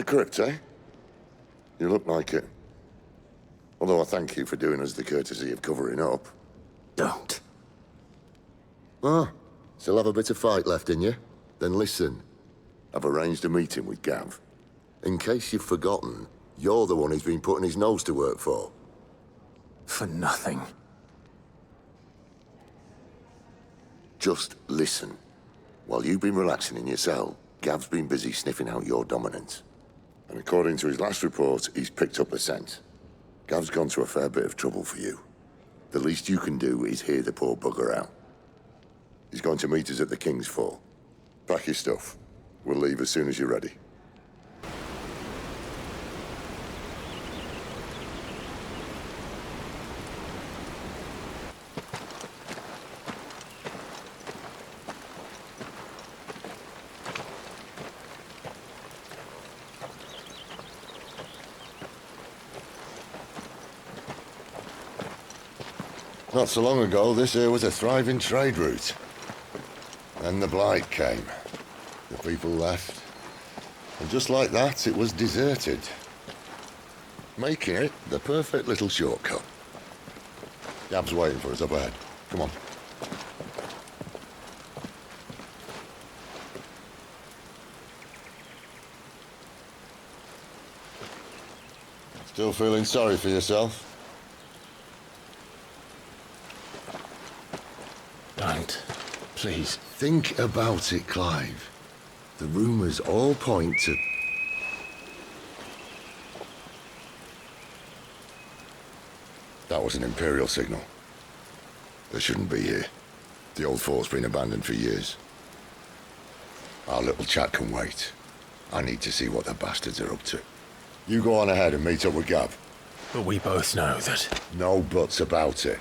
the crypt, eh? You look like it. Although I thank you for doing us the courtesy of covering up. Don't. Ah, still have a bit of fight left in you? Then listen. I've arranged a meeting with Gav. In case you've forgotten, you're the one he's been putting his nose to work for. For nothing. Just listen. While you've been relaxing in your cell, Gav's been busy sniffing out your dominance. And according to his last report, he's picked up a scent. Gav's gone to a fair bit of trouble for you. The least you can do is hear the poor bugger out. He's going to meet us at the King's Fall. Pack your stuff. We'll leave as soon as you're ready. Not so long ago, this here was a thriving trade route. Then the blight came. The people left. And just like that, it was deserted. Making it the perfect little shortcut. Gav's waiting for us up ahead. Come on. Still feeling sorry for yourself? Don't. Please. Think about it, Clive. The rumors all point to... That was an Imperial signal. They shouldn't be here. The old fort's been abandoned for years. Our little chat can wait. I need to see what the bastards are up to. You go on ahead and meet up with Gav. But we both know that... No buts about it.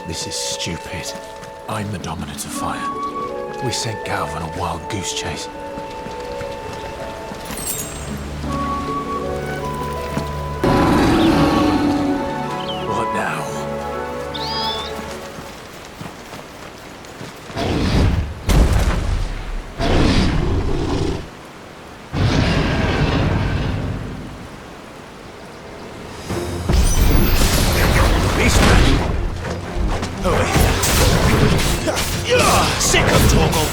This is stupid. I'm the dominant of fire. We sent Gav on a wild goose chase. What now? Sick of Torgal!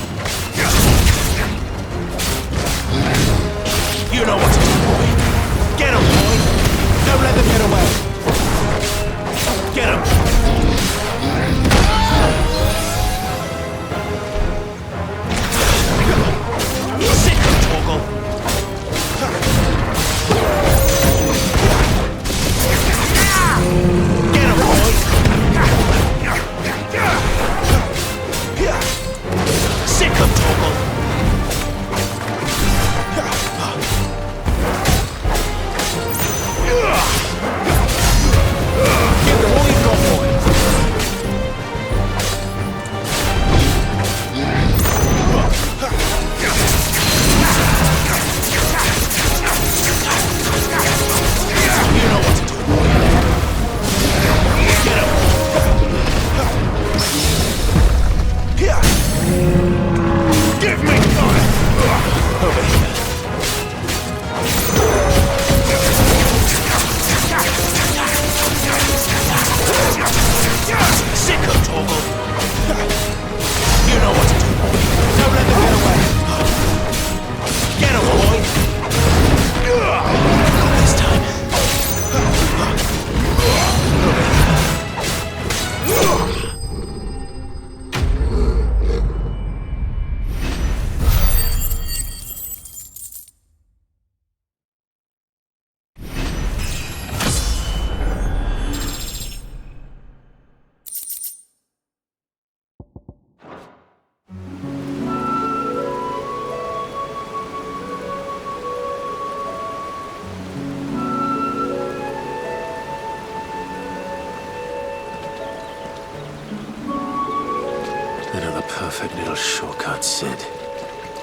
perfect little shortcut, Sid.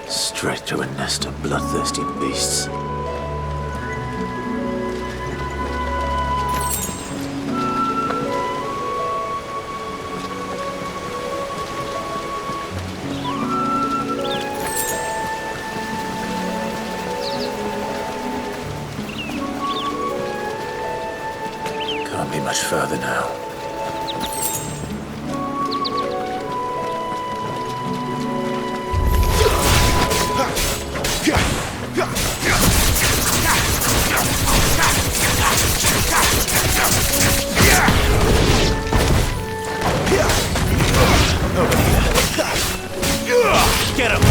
Straight to a nest of bloodthirsty beasts. Can't be much further now. Over here. Get him!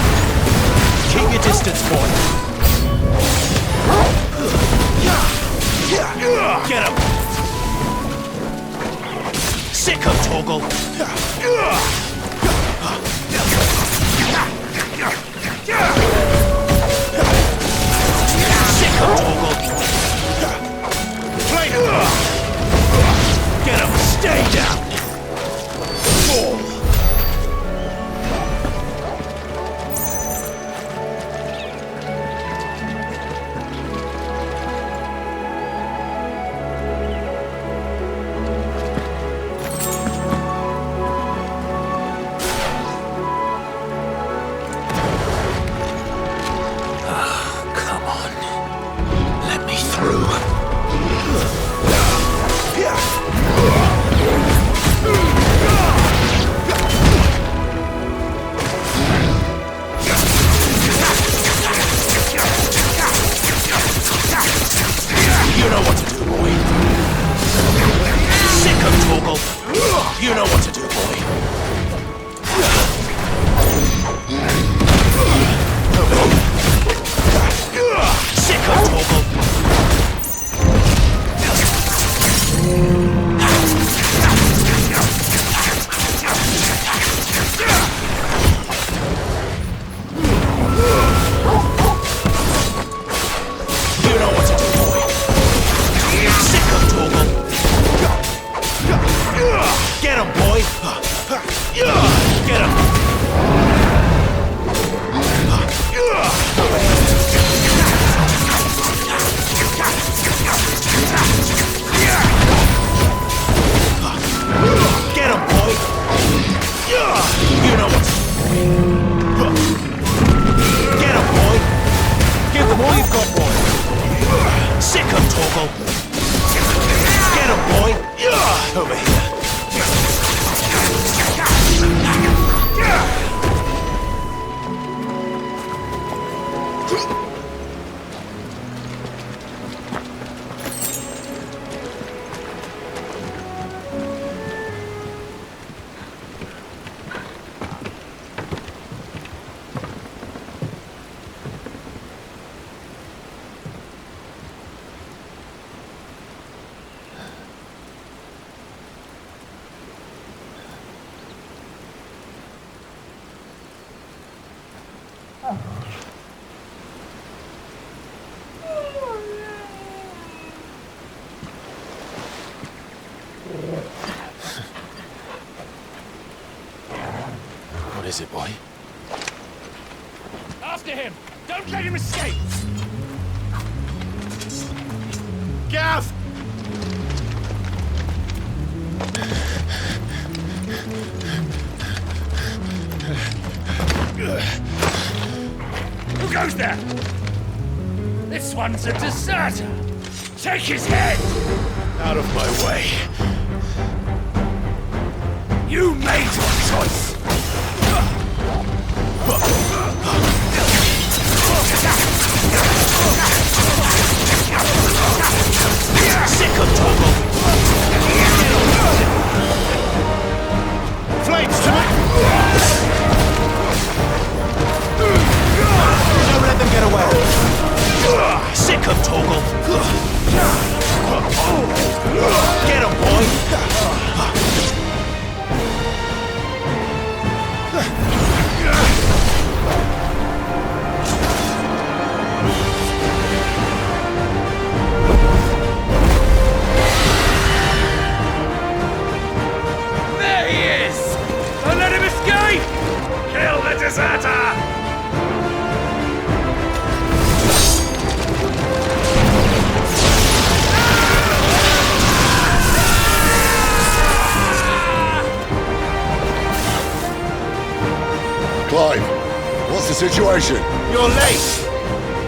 Keep your distance, boy. Get him! Sick of Torgal! Sick of Torgal! Get him! Stay down! You know what to do, boy. Sick of Torgal. You know what to do, boy. Sick of Torgal. Get him, boy! Get him! Get him, boy! You know what? Get him, boy! Give them all you've got, boy! Sick of Torgal! Get him, boy! Over here! What is it, boy? After him! Don't let him escape! Gav! Who goes there? This one's a deserter! Take his head! Out of my way. You made your choice! Sick of Torgal! Flames to me! Don't let them get away! Sick of Torgal! Get him, boy! situation? You're late!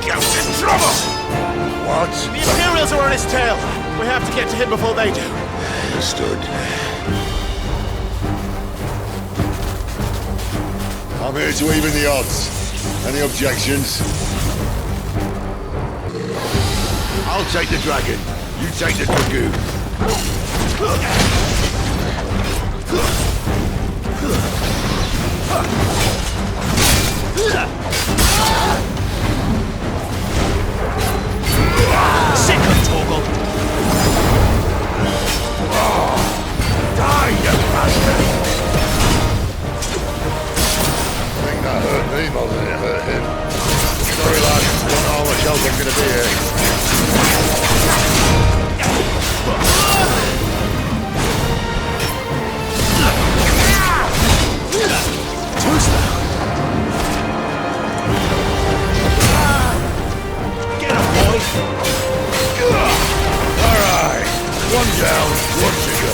Gav's in trouble! What? The Imperials are on his tail! We have to get to him before they do. Understood. I'm here to even the odds. Any objections? I'll take the dragon. You take the dragoon. Sick of Torgal! Die, you bastard! I think that hurt me more than it hurt him. Sorry, lad. Don't know how much help I'm gonna be here. Get him, boy! Alright. One down, one to go.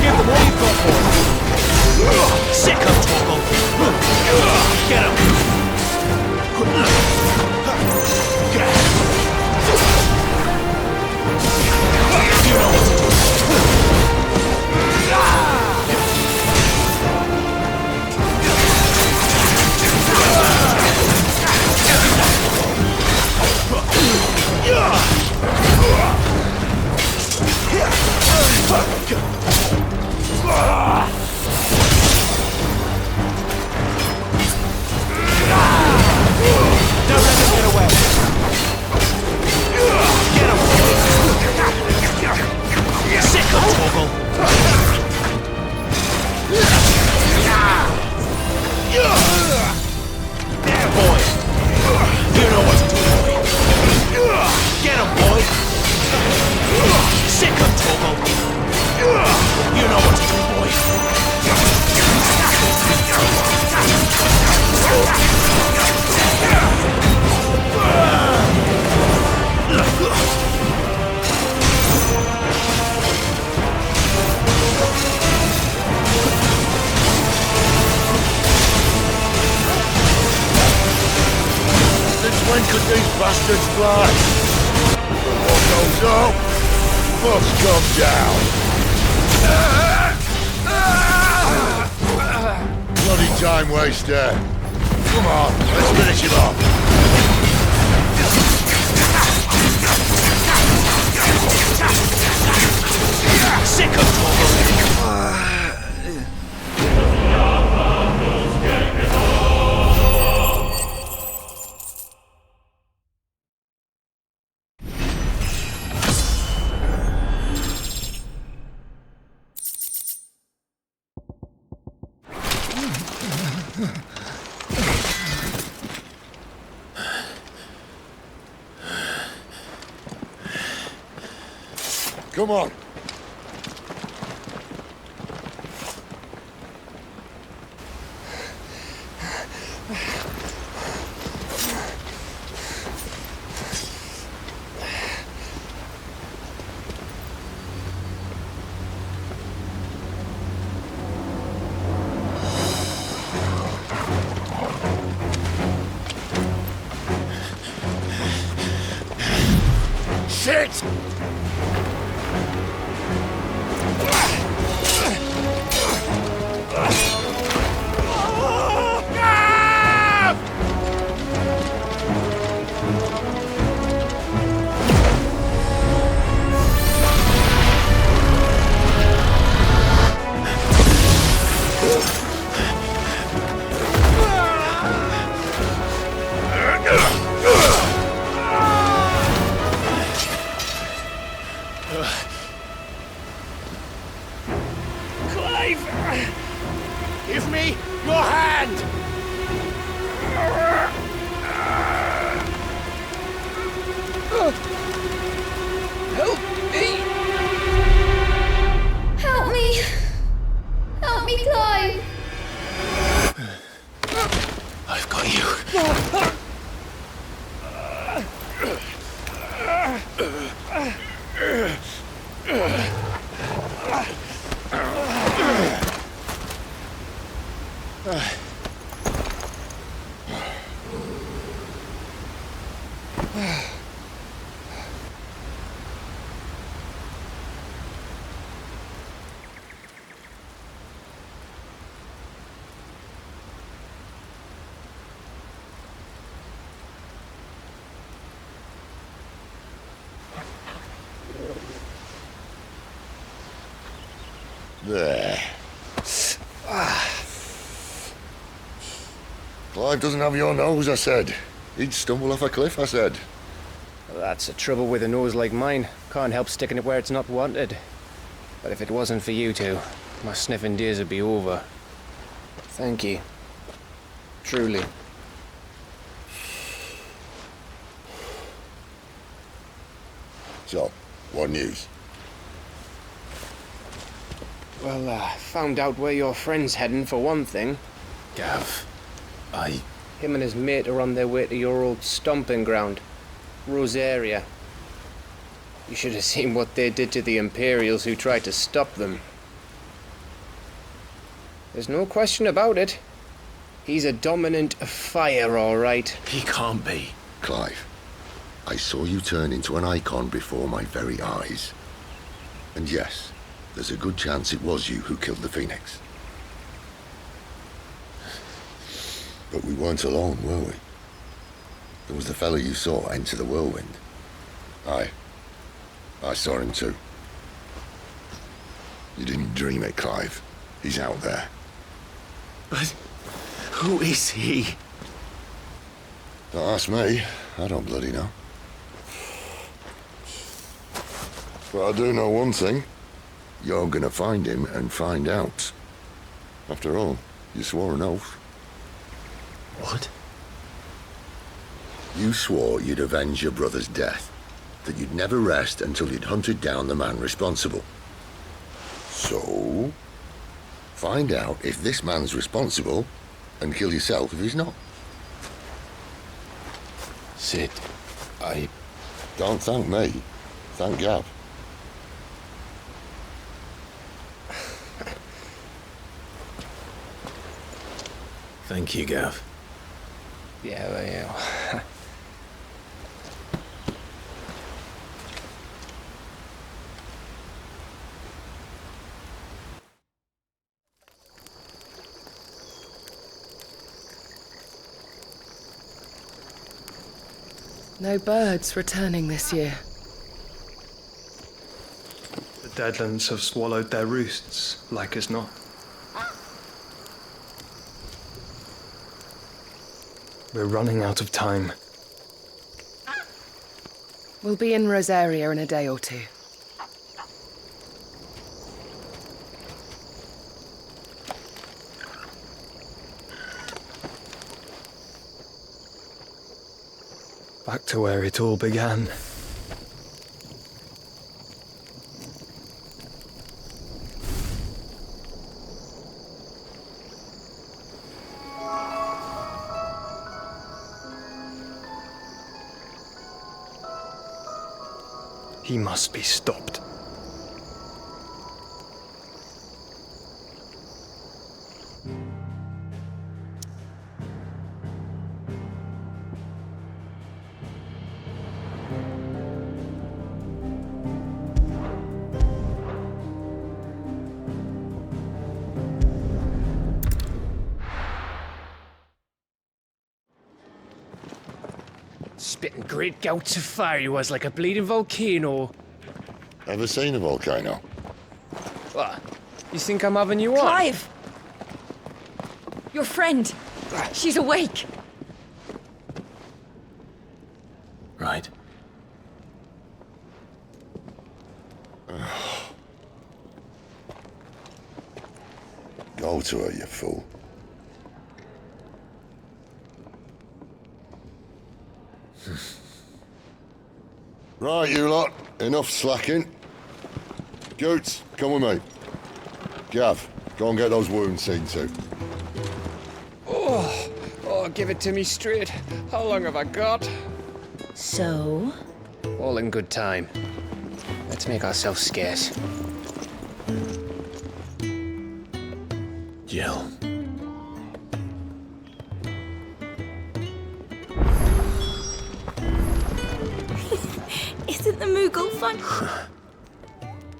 Give them all you've got, boy! Sick of Torgal! Get him! You know what to do. Don't let him get away. Get him. Sick of Torgal. There, boy. You know what to do, boy. Get him, boy. Sick of Torgal. You know what to do, boy. Since when could these bastards fly? But what goes up must come down. Bloody time waster. Come on, let's finish him off. Sick of Torgal. Come on. Shit! There. Clive doesn't have your nose, I said. He'd stumble off a cliff, I said. That's the trouble with a nose like mine. Can't help sticking it where it's not wanted. But if it wasn't for you two, my sniffing days would be over. Thank you. Truly. So, what news? Well, found out where your friend's heading for one thing. Gav, Him and his mate are on their way to your old stomping ground, Rosaria. You should have seen what they did to the Imperials who tried to stop them. There's no question about it. He's a dominant of fire, all right. he can't be. Clive, I saw you turn into an icon before my very eyes. And yes, there's a good chance it was you who killed the Phoenix. But we weren't alone, were we? There was the fellow you saw enter the whirlwind. I saw him too. You didn't dream it, Clive. He's out there. But who is he? Don't ask me. I don't bloody know. But I do know one thing. You're gonna find him and find out. After all, you swore an oath. What? You swore you'd avenge your brother's death, that you'd never rest until you'd hunted down the man responsible. So, find out if this man's responsible, and kill yourself if he's not. Sid, Don't thank me. Thank Gav. Thank you, Gav. Yeah, well, yeah. No birds returning this year. The Deadlands have swallowed their roosts, like as not. We're running out of time. We'll be in Rosaria in a day or two. Back to where it all began. He must be stopped. Spitting great gouts of fire he was, like a bleeding volcano. Ever seen a volcano? What? You think I'm having you on? Clive! Your friend! She's awake! Right. Go to her, you fool. Right, you lot. Enough slacking. Goots, come with me. Gav, go and get those wounds seen to. Oh, give it to me straight. How long have I got? So? All in good time. Let's make ourselves scarce. Jill. Isn't the Moogle fun?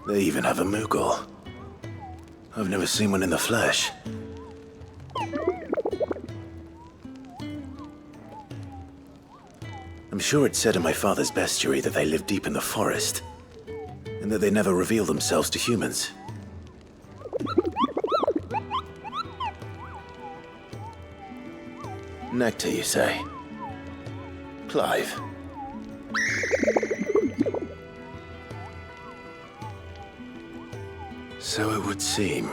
They even have a Moogle. I've never seen one in the flesh. I'm sure it said in my father's bestiary that they live deep in the forest, and that they never reveal themselves to humans. Nectar, you say? Clive. So it would seem.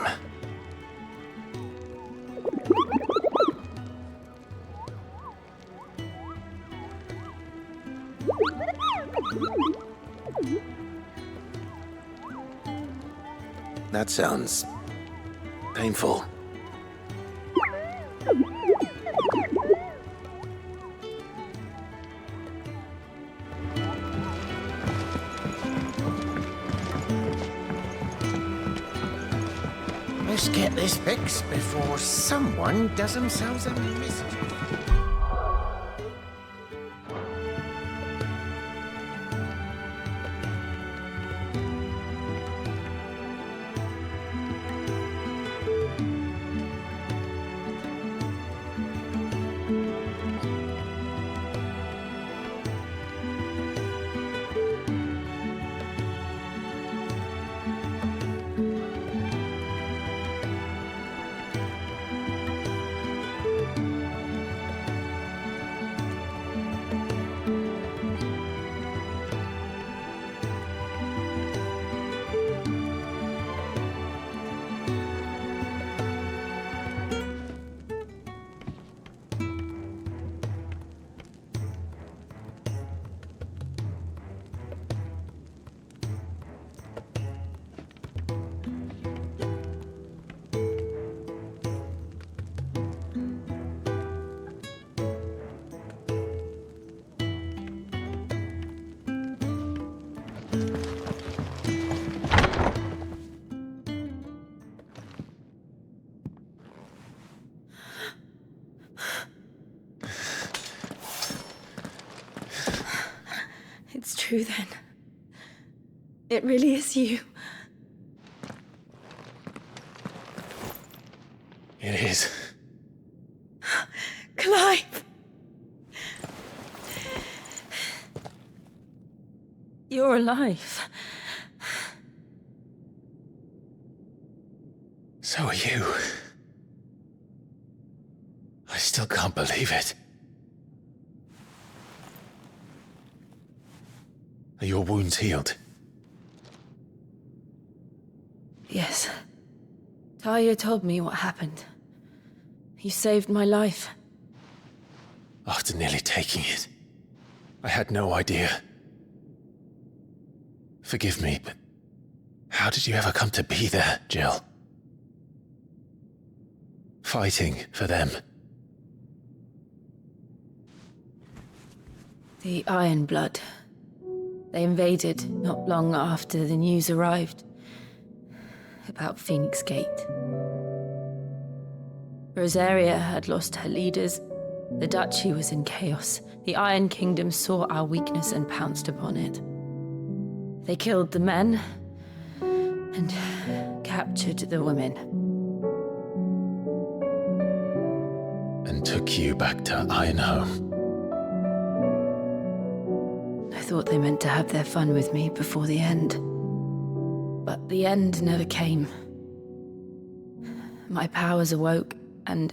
That sounds painful. Let's get this fixed before someone does themselves a mischief. It's true then. It really is you. It is. Clive! You're alive. So are you. I still can't believe it. Are your wounds healed? Yes. Talia told me what happened. You saved my life. After nearly taking it, I had no idea. Forgive me, but how did you ever come to be there, Jill? Fighting for them. The Iron Blood. They invaded not long after the news arrived about Phoenix Gate. Rosaria had lost her leaders. The Duchy was in chaos. The Iron Kingdom saw our weakness and pounced upon it. They killed the men and captured the women. And took you back to Ironhome. I thought they meant to have their fun with me before the end. But the end never came. My powers awoke, and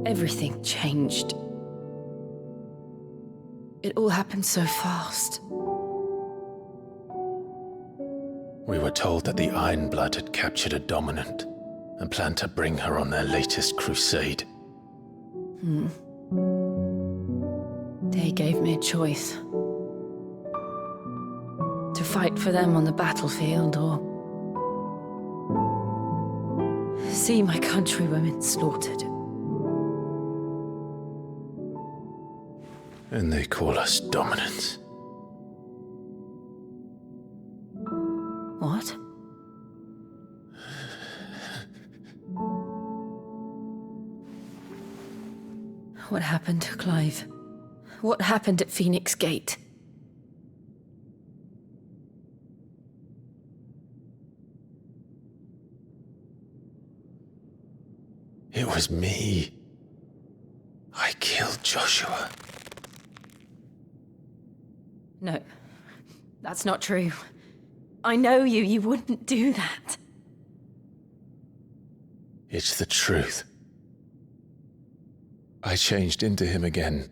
everything changed. It all happened so fast. We were told that the Iron Blood had captured a dominant and planned to bring her on their latest crusade. They gave me a choice. To fight for them on the battlefield, or see my countrywomen slaughtered. And they call us dominants. What? What happened to Clive? What happened at Phoenix Gate? It was me. I killed Joshua. No, that's not true. I know you. You wouldn't do that. It's the truth. I changed into him again,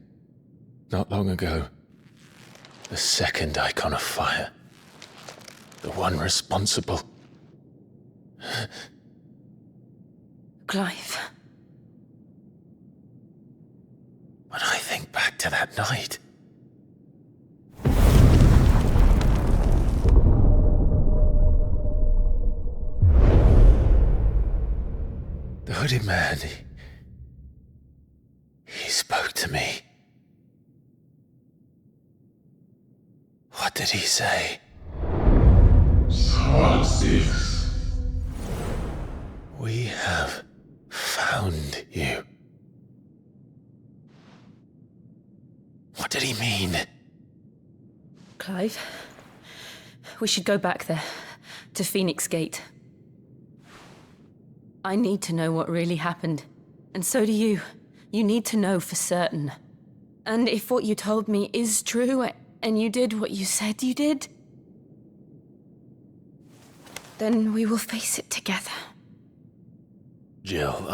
not long ago. The second icon of fire. The one responsible. Clive. When I think back to that night... The hooded man, he spoke to me. What did he say? We have found you. What did he mean? Clive, we should go back there, to Phoenix Gate. I need to know what really happened, and so do you. You need to know for certain. And if what you told me is true, and you did what you said you did, then we will face it together. Jill,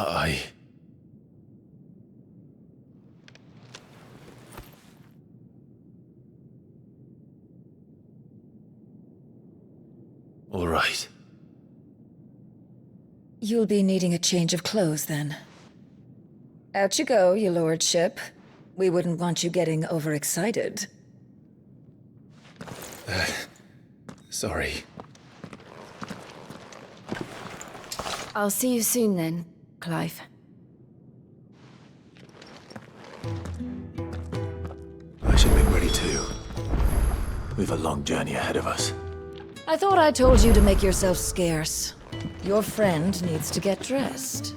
All right. You'll be needing a change of clothes, then. Out you go, your lordship. We wouldn't want you getting overexcited. Sorry. I'll see you soon then, Clive. I should make ready too. We've a long journey ahead of us. I thought I told you to make yourself scarce. Your friend needs to get dressed.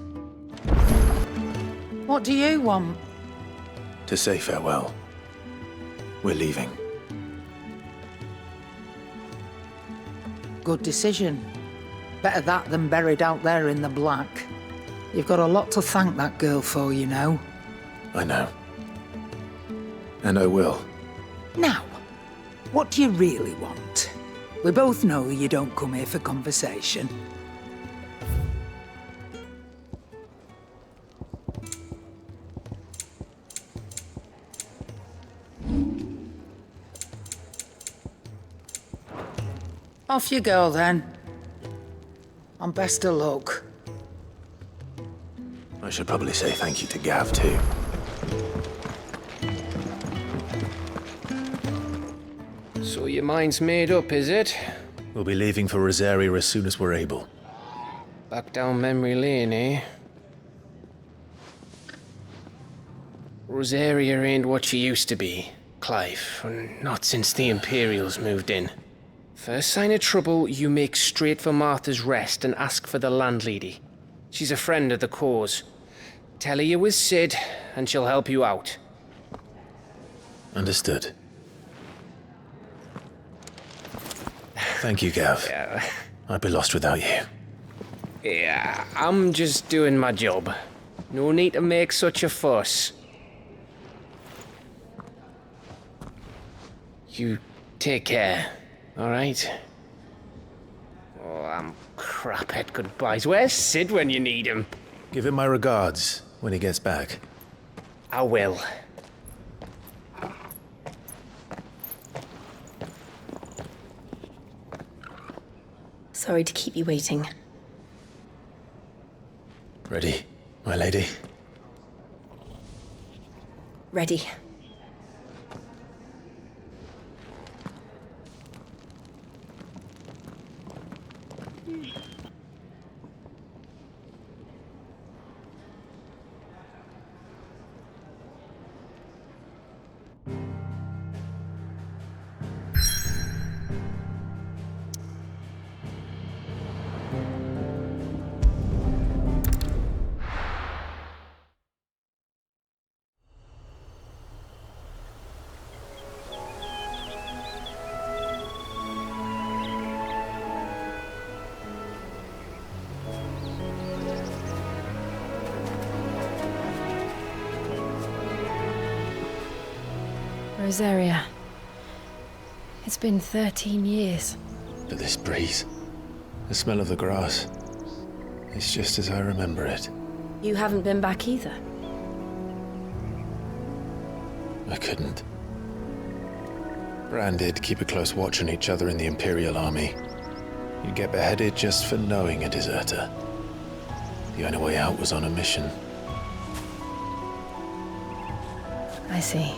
What do you want? To say farewell. We're leaving. Good decision. Better that than buried out there in the black. You've got a lot to thank that girl for, you know. I know. And I will. Now, what do you really want? We both know you don't come here for conversation. Off you go, then. And best of luck. I should probably say thank you to Gav, too. So your mind's made up, is it? We'll be leaving for Rosaria as soon as we're able. Back down memory lane, eh? Rosaria ain't what she used to be, Clive. Not since the Imperials moved in. First sign of trouble, you make straight for Martha's Rest and ask for the landlady. She's a friend of the cause. Tell her you was Sid, and she'll help you out. Understood. Thank you, Gav. Yeah. I'd be lost without you. Yeah, I'm just doing my job. No need to make such a fuss. You take care, all right? Oh, I'm crap at goodbyes. Where's Sid when you need him? Give him my regards when he gets back. I will. Sorry to keep you waiting. Ready, my lady? Ready. Rosaria. It's been 13 years. But this breeze, the smell of the grass, it's just as I remember it. You haven't been back either. I couldn't. Branded, keep a close watch on each other in the Imperial Army. You'd get beheaded just for knowing a deserter. The only way out was on a mission. I see.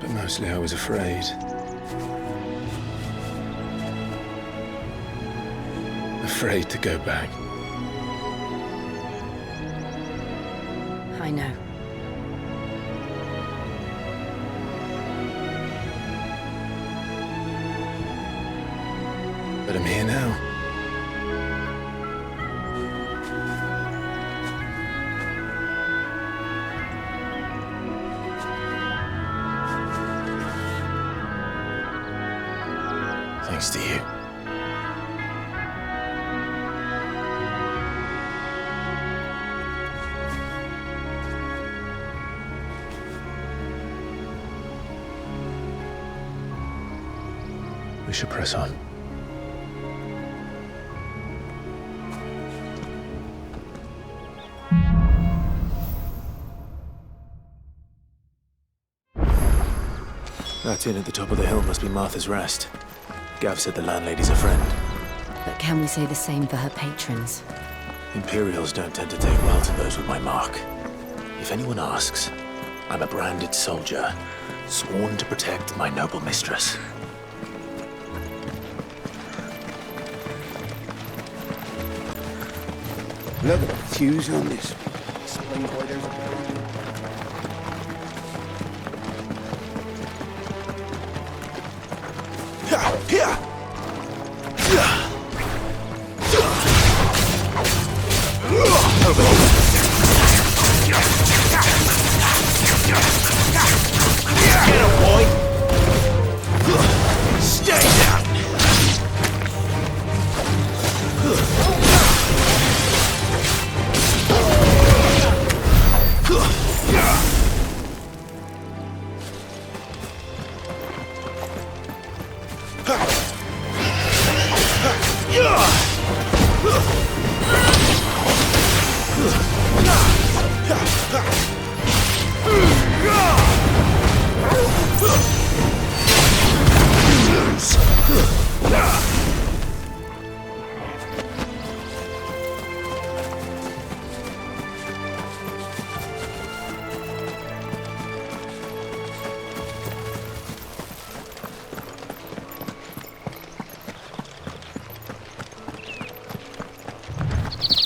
But mostly I was afraid. Afraid to go back. I know. But I'm here now. Thanks to you. We should press on. That inn at the top of the hill must be Martha's Rest. Gav said the landlady's a friend. But can we say the same for her patrons? Imperials don't tend to take well to those with my mark. If anyone asks, I'm a branded soldier, sworn to protect my noble mistress. Look at the fuse on this. Explain why there's a Get him, boy! Stay down!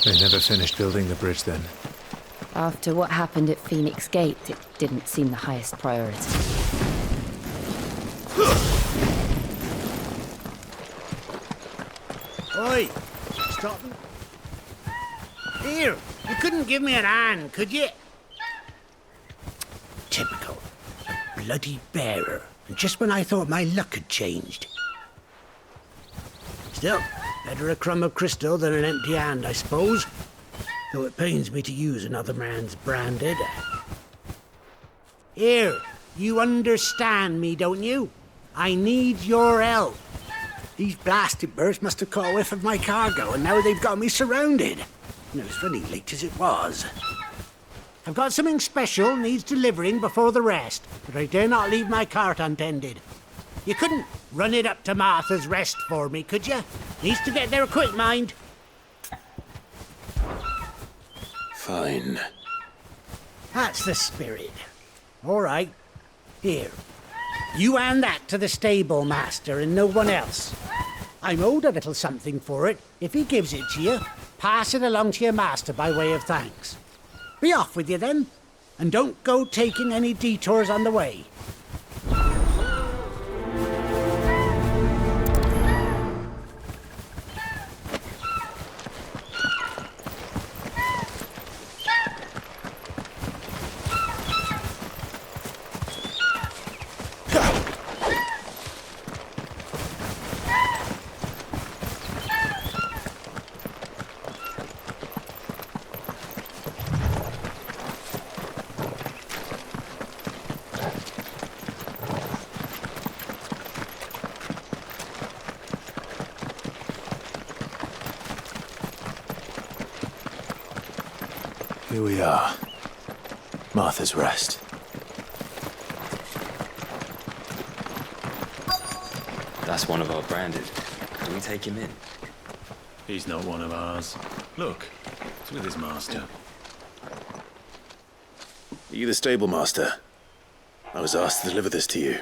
They never finished building the bridge then. After what happened at Phoenix Gate, it didn't seem the highest priority. Oi! Stop. Here, you couldn't give me an hand, could you? Typical. A bloody bearer. And just when I thought my luck had changed. Still, better a crumb of crystal than an empty hand, I suppose. Though it pains me to use another man's branded. Here, you understand me, don't you? I need your help. These blasted birds must have caught a whiff of my cargo, and now they've got me surrounded. And it was running late as it was. I've got something special needs delivering before the rest, but I dare not leave my cart untended. You couldn't run it up to Martha's Rest for me, could you? Needs to get there quick, mind. Fine. That's the spirit. All right. Here. You hand that to the stable master and no one else. I'm owed a little something for it. If he gives it to you, pass it along to your master by way of thanks. Be off with you then, and don't go taking any detours on the way. Here we are. Martha's Rest. That's one of our branded. Can we take him in? He's not one of ours. Look, it's with his master. Are you the stable master? I was asked to deliver this to you.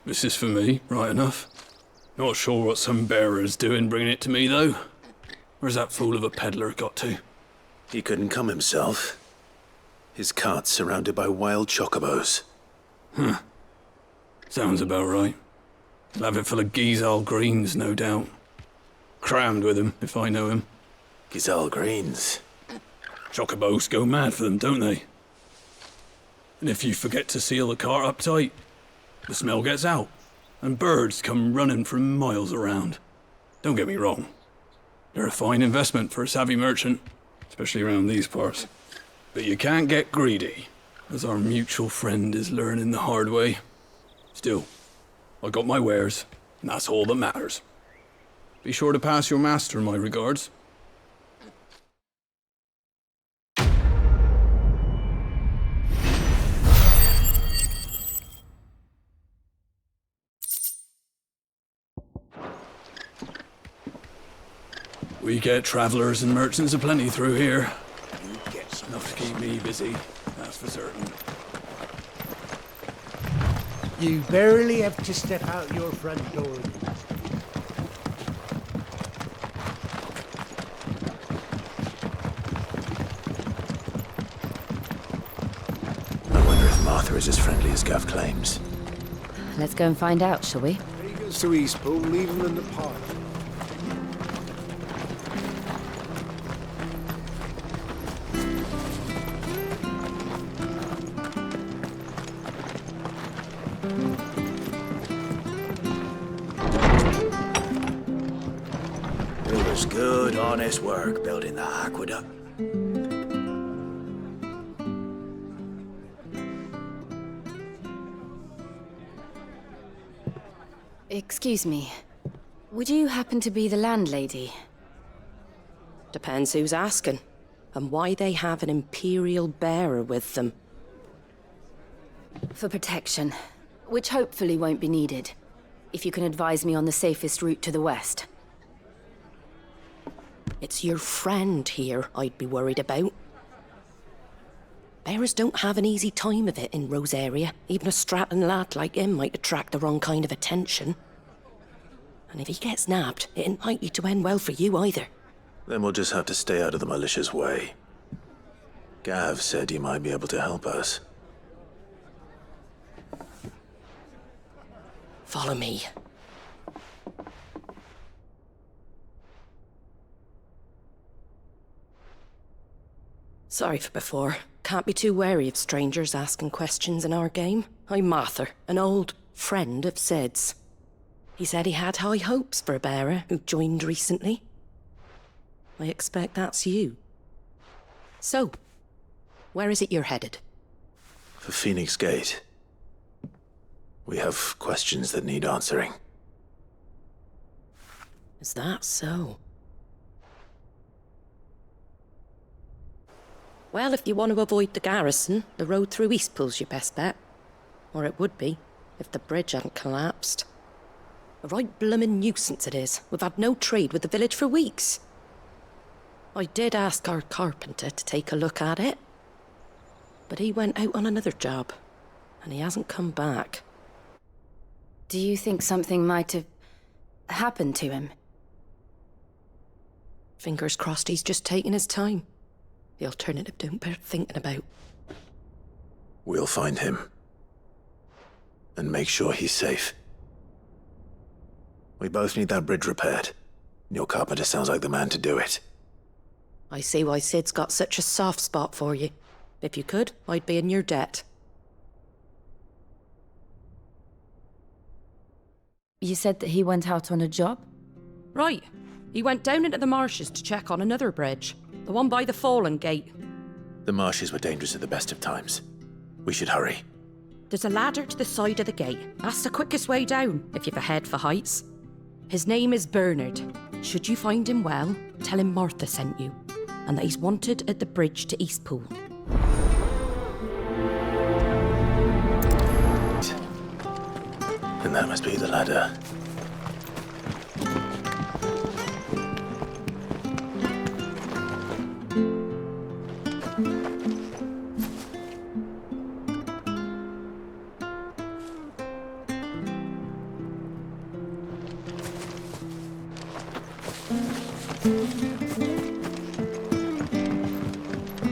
This is for me, right enough. Not sure what some bearer's doing bringing it to me, though. Where's that fool of a peddler got to? He couldn't come himself. His cart's surrounded by wild chocobos. Huh. Sounds about right. He'll have it full of Gizal greens, no doubt. Crammed with him, if I know him. Gizal greens? Chocobos go mad for them, don't they? And if you forget to seal the cart up tight, the smell gets out, and birds come running from miles around. Don't get me wrong. They're a fine investment for a savvy merchant, especially around these parts. But you can't get greedy, as our mutual friend is learning the hard way. Still, I got my wares, and that's all that matters. Be sure to pass your master my regards. We get travellers and merchants aplenty through here. Enough to keep me busy, that's for certain. You barely have to step out your front door. I wonder if Martha is as friendly as Gav claims. Let's go and find out, shall we? He goes to Eastpool, leave him in the park. It was good, honest work building that aqueduct. Excuse me. Would you happen to be the landlady? Depends who's asking, and why they have an Imperial bearer with them. For protection, which hopefully won't be needed. If you can advise me on the safest route to the west. It's your friend here I'd be worried about. Bearers don't have an easy time of it in Rosaria. Even a strapping lad like him might attract the wrong kind of attention. And if he gets nabbed, it ain't likely to end well for you either. Then we'll just have to stay out of the malicious way. Gav said he might be able to help us. Follow me. Sorry for before. Can't be too wary of strangers asking questions in our game. I'm Martha, an old friend of Sid's. He said he had high hopes for a bearer who joined recently. I expect that's you. So, where is it you're headed? For Phoenix Gate. We have questions that need answering. Is that so? Well, if you want to avoid the garrison, the road through Eastpool's your best bet. Or it would be, if the bridge hadn't collapsed. A right bloomin' nuisance it is. We've had no trade with the village for weeks. I did ask our carpenter to take a look at it. But he went out on another job, and he hasn't come back. Do you think something might have happened to him? Fingers crossed he's just taking his time. The alternative don't bear thinking about. We'll find him. And make sure he's safe. We both need that bridge repaired. Your carpenter sounds like the man to do it. I see why Sid's got such a soft spot for you. If you could, I'd be in your debt. You said that he went out on a job? Right. He went down into the marshes to check on another bridge. The one by the Fallen Gate. The marshes were dangerous at the best of times. We should hurry. There's a ladder to the side of the gate. That's the quickest way down, if you've a head for heights. His name is Bernard. Should you find him well, tell him Martha sent you, and that he's wanted at the bridge to Eastpool. And that must be the ladder.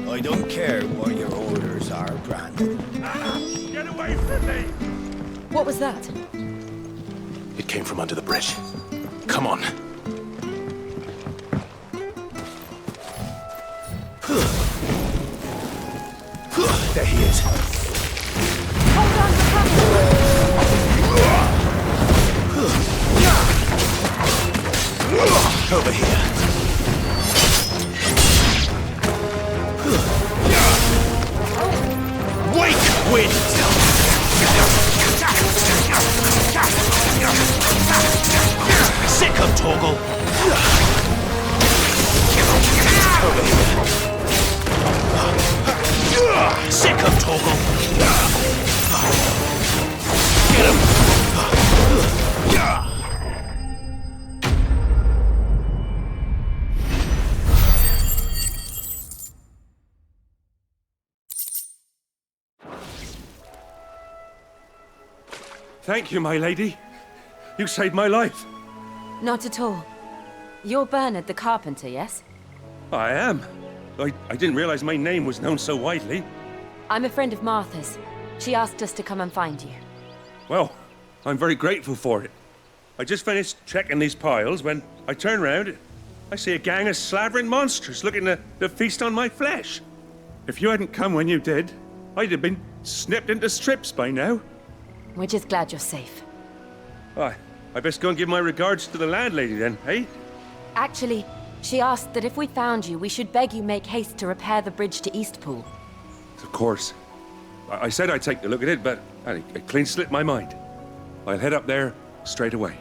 I don't care what your orders are, Brandon. Get away from me! What was that? It came from under the bridge. Come on. There he is. Hold on, we're coming! Over here. Wake, wind! Sick of Torgal! Over here. Sick of Torgal! Get him! Thank you, my lady. You saved my life. Not at all. You're Bernard the carpenter, yes? I am. I didn't realize my name was known so widely. I'm a friend of Martha's. She asked us to come and find you. Well, I'm very grateful for it. I just finished checking these piles when I turn round. I see a gang of slavering monsters looking to feast on my flesh. If you hadn't come when you did, I'd have been snipped into strips by now. We're just glad you're safe. I best go and give my regards to the landlady then, eh? Actually, she asked that if we found you, we should beg you make haste to repair the bridge to Eastpool. Of course. I said I'd take a look at it, but it clean slipped my mind. I'll head up there straight away.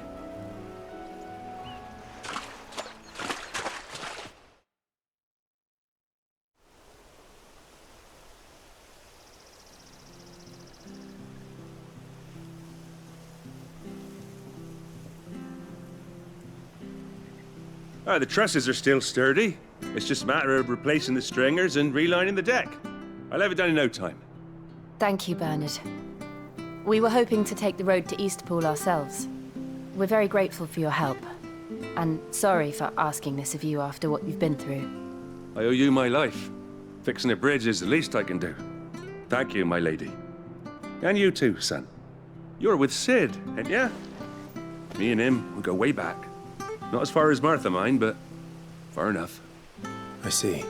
The trusses are still sturdy. It's just a matter of replacing the stringers and relining the deck. I'll have it done in no time. Thank you, Bernard. We were hoping to take the road to Eastpool ourselves. We're very grateful for your help. And sorry for asking this of you after what you've been through. I owe you my life. Fixing a bridge is the least I can do. Thank you, my lady. And you too, son. You're with Sid, ain't ya? Me and him, we go way back. Not as far as Martha, mind, but far enough. I see.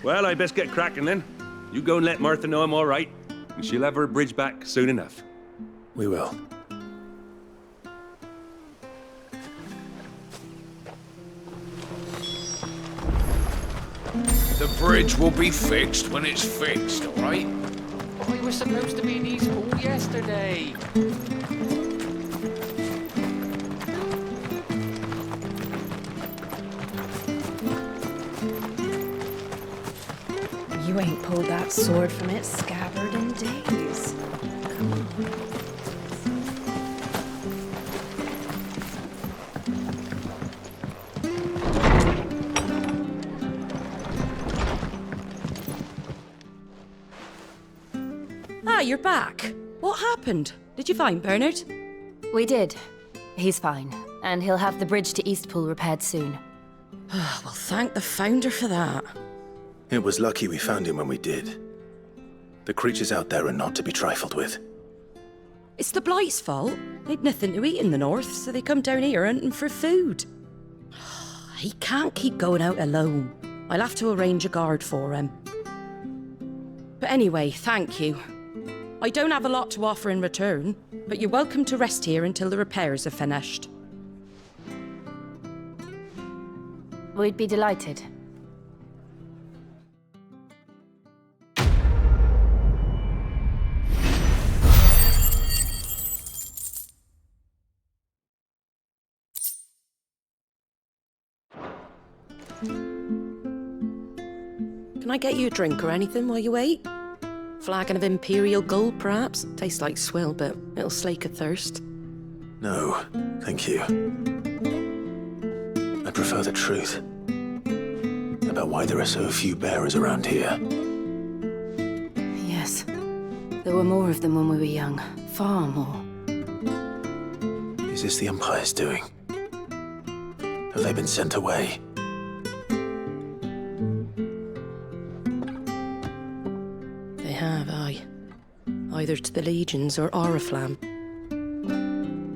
Well, I best get cracking then. You go and let Martha know I'm all right, and she'll have her bridge back soon enough. We will. The bridge will be fixed when it's fixed, all right? We were supposed to be in Eastpool yesterday. You ain't pulled that sword from its scabbard in days. Come on. Ah, you're back. What happened? Did you find Bernard? We did. He's fine, and he'll have the bridge to Eastpool repaired soon. Well, thank the Founder for that. It was lucky we found him when we did. The creatures out there are not to be trifled with. It's the Blight's fault. They'd nothing to eat in the north, so they come down here hunting for food. He can't keep going out alone. I'll have to arrange a guard for him. But anyway, thank you. I don't have a lot to offer in return, but you're welcome to rest here until the repairs are finished. We'd be delighted. Can I get you a drink or anything while you wait? Flagon of Imperial Gold, perhaps? Tastes like swill, but it'll slake a thirst. No, thank you. I prefer the truth about why there are so few bearers around here. Yes. There were more of them when we were young. Far more. Is this the Empire's doing? Have they been sent away? They have, aye. Either to the Legions or Oriflamme.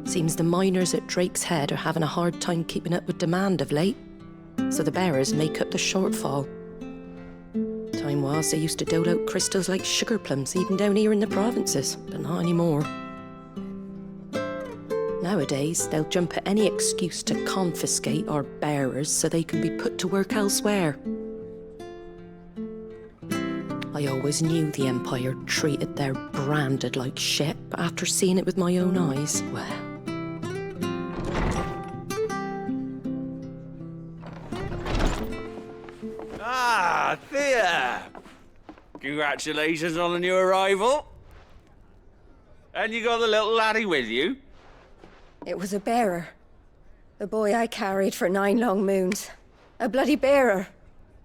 Seems the miners at Drake's Head are having a hard time keeping up with demand of late, so the bearers make up the shortfall. Time was they used to dole out crystals like sugar plums even down here in the provinces, but not anymore. Nowadays, they'll jump at any excuse to confiscate our bearers so they can be put to work elsewhere. I always knew the Empire treated their branded like shit, but after seeing it with my own eyes, well... Ah, Thea! Congratulations on the new arrival. And you got the little laddie with you? It was a bearer. The boy I carried for 9 long moons. A bloody bearer.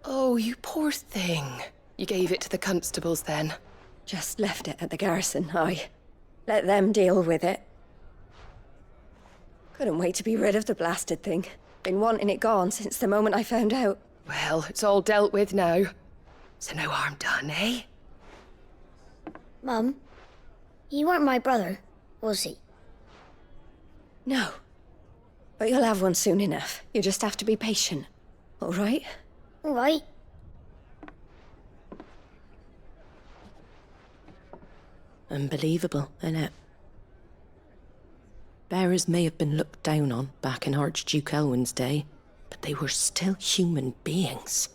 Oh, you poor thing. You gave it to the constables then? Just left it at the garrison, aye. Let them deal with it. Couldn't wait to be rid of the blasted thing. Been wanting it gone since the moment I found out. Well, it's all dealt with now. So no harm done, eh? Mum, you weren't my brother, was he? No. But you'll have one soon enough. You just have to be patient. All right? All right. Unbelievable, innit? Bearers may have been looked down on back in Archduke Elwin's day, but they were still human beings.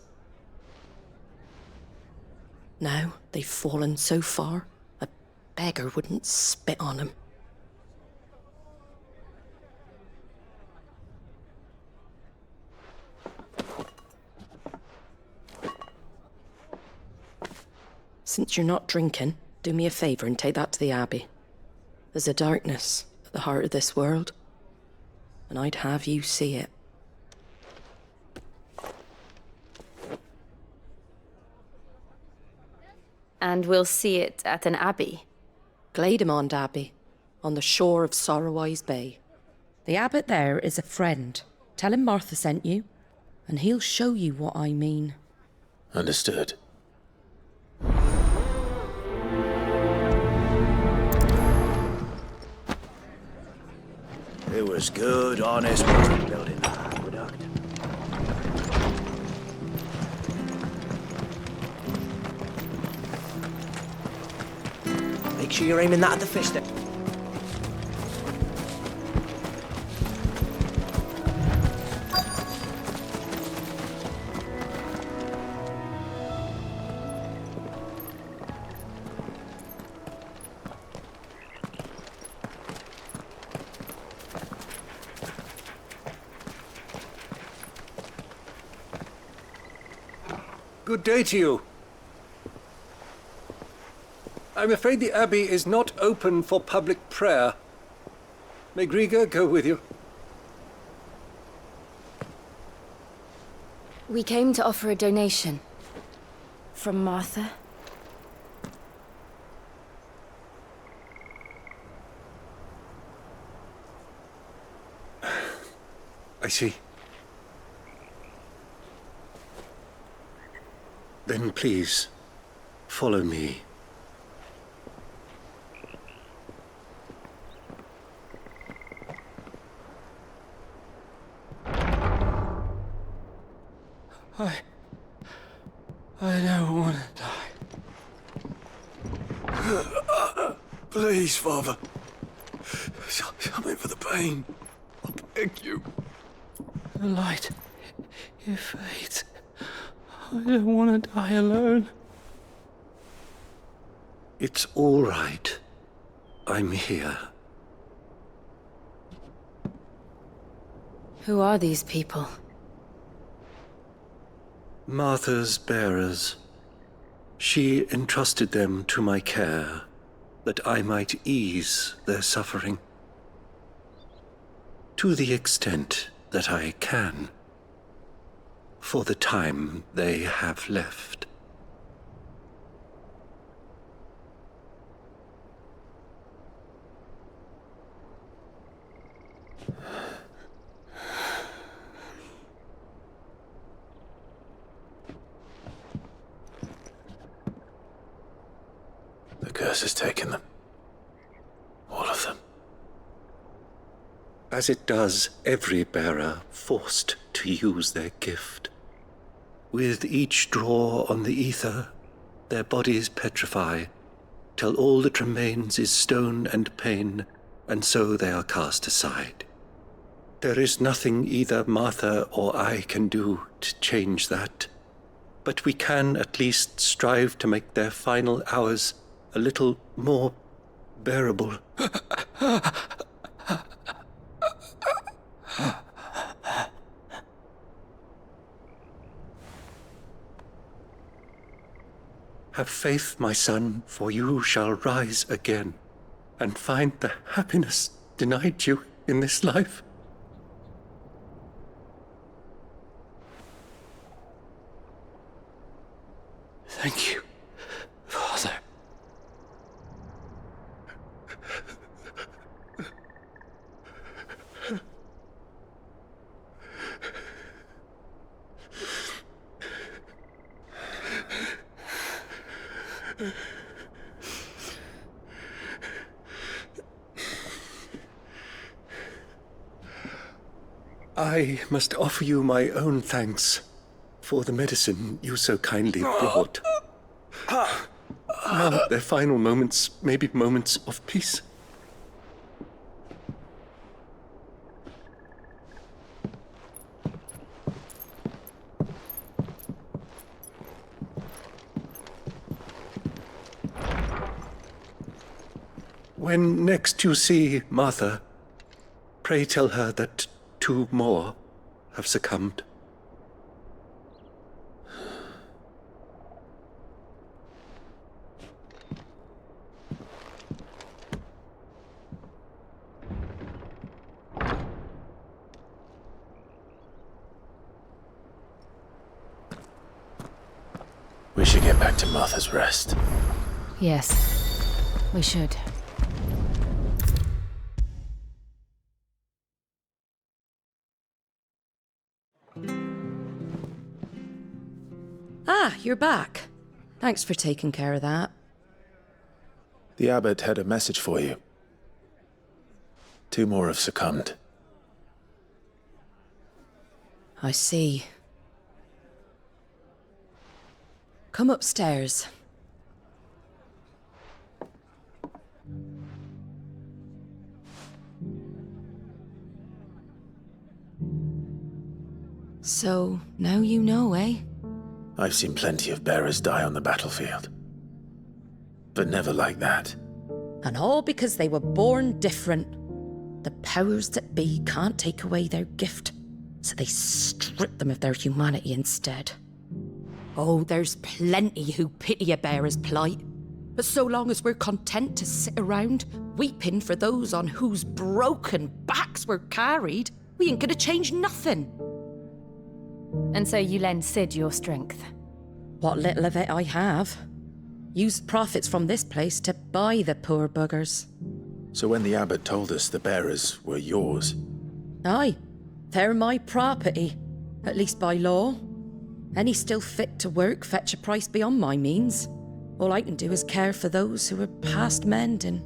Now they've fallen so far, a beggar wouldn't spit on them. Since you're not drinking, do me a favour and take that to the Abbey. There's a darkness at the heart of this world, and I'd have you see it. And we'll see it at an abbey? Glademond Abbey, on the shore of Sorrowise Bay. The abbot there is a friend. Tell him Martha sent you, and he'll show you what I mean. Understood. It was good, honest work building that aqueduct. Make sure you're aiming that at the fish there. Good day to you. I'm afraid the Abbey is not open for public prayer. May Griga go with you? We came to offer a donation. From Martha. I see. Then please, follow me. I don't want to die. Please, Father. Something for the pain. I beg you. The light, it fades. I don't want to die alone. It's all right. I'm here. Who are these people? Martha's bearers. She entrusted them to my care, that I might ease their suffering. To the extent that I can, for the time they have left. The curse has taken them. All of them. As it does every bearer forced to use their gift. With each draw on the ether, their bodies petrify, till all that remains is stone and pain, and so they are cast aside. There is nothing either Martha or I can do to change that, but we can at least strive to make their final hours a little more bearable. Have faith, my son, for you shall rise again and find the happiness denied you in this life. Thank you, Father. I must offer you my own thanks for the medicine you so kindly brought. Now their final moments may be moments of peace. When next you see Martha, pray tell her that 2 more have succumbed. We should get back to Martha's Rest. Yes, we should. Ah, you're back. Thanks for taking care of that. The abbot had a message for you. 2 more have succumbed. I see. Come upstairs. So, now you know, eh? I've seen plenty of bearers die on the battlefield. But never like that. And all because they were born different. The powers that be can't take away their gift, so they strip them of their humanity instead. Oh, there's plenty who pity a bearer's plight. But so long as we're content to sit around, weeping for those on whose broken backs we're carried, we ain't gonna change nothing. And so you lend Sid your strength? What little of it I have. Used profits from this place to buy the poor buggers. So when the abbot told us the bearers were yours... Aye, they're my property, at least by law. Any still fit to work fetch a price beyond my means. All I can do is care for those who are past mending.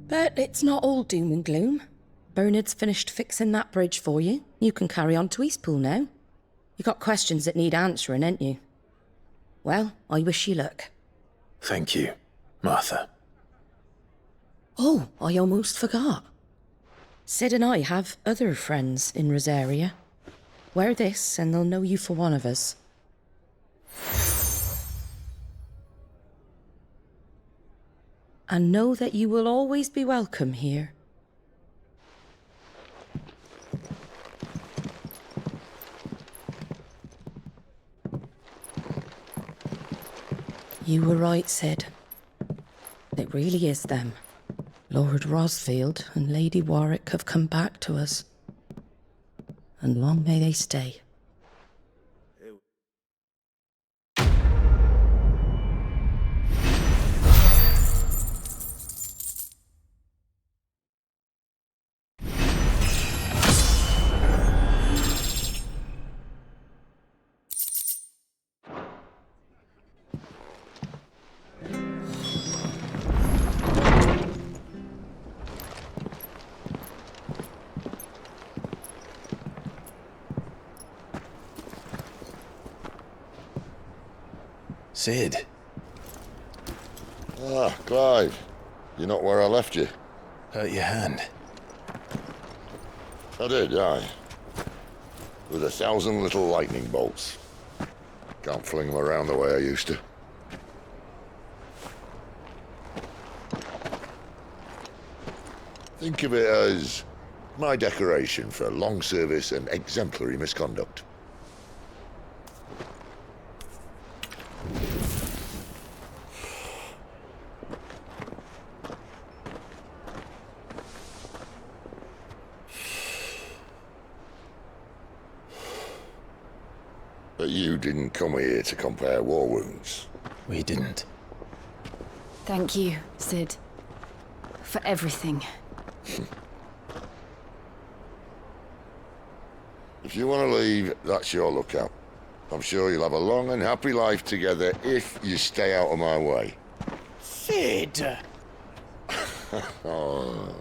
But it's not all doom and gloom. Bernard's finished fixing that bridge for you. You can carry on to Eastpool now. You got questions that need answering, ain't you? Well, I wish you luck. Thank you, Martha. Oh, I almost forgot. Sid and I have other friends in Rosaria. Wear this and they'll know you for one of us. And know that you will always be welcome here. You were right, Sid. It really is them. Lord Rosfield and Lady Warwick have come back to us. And long may they stay. Sid. Ah, Clive. You're not where I left you. Hurt your hand. I did, aye. With 1,000 little lightning bolts. Can't fling them around the way I used to. Think of it as my decoration for long service and exemplary misconduct. But you didn't come here to compare war wounds. We didn't. Thank you, Sid. For everything. If you want to leave, that's your lookout. I'm sure you'll have a long and happy life together if you stay out of my way. Sid! Oh.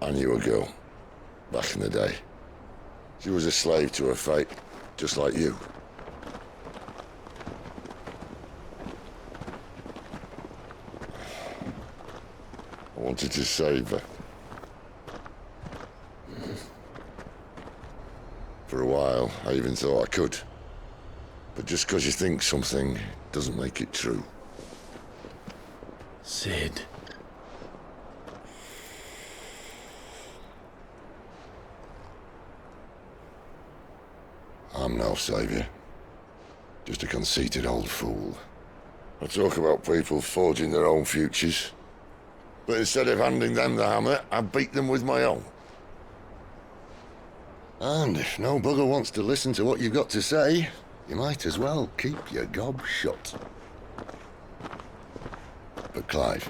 I knew a girl, back in the day. She was a slave to her fate, just like you. I wanted to save her. For a while, I even thought I could. But just because you think something doesn't make it true. Sid. I'm no savior. Just a conceited old fool. I talk about people forging their own futures. But instead of handing them the hammer, I beat them with my own. And if no bugger wants to listen to what you've got to say, you might as well keep your gob shut. But Clive,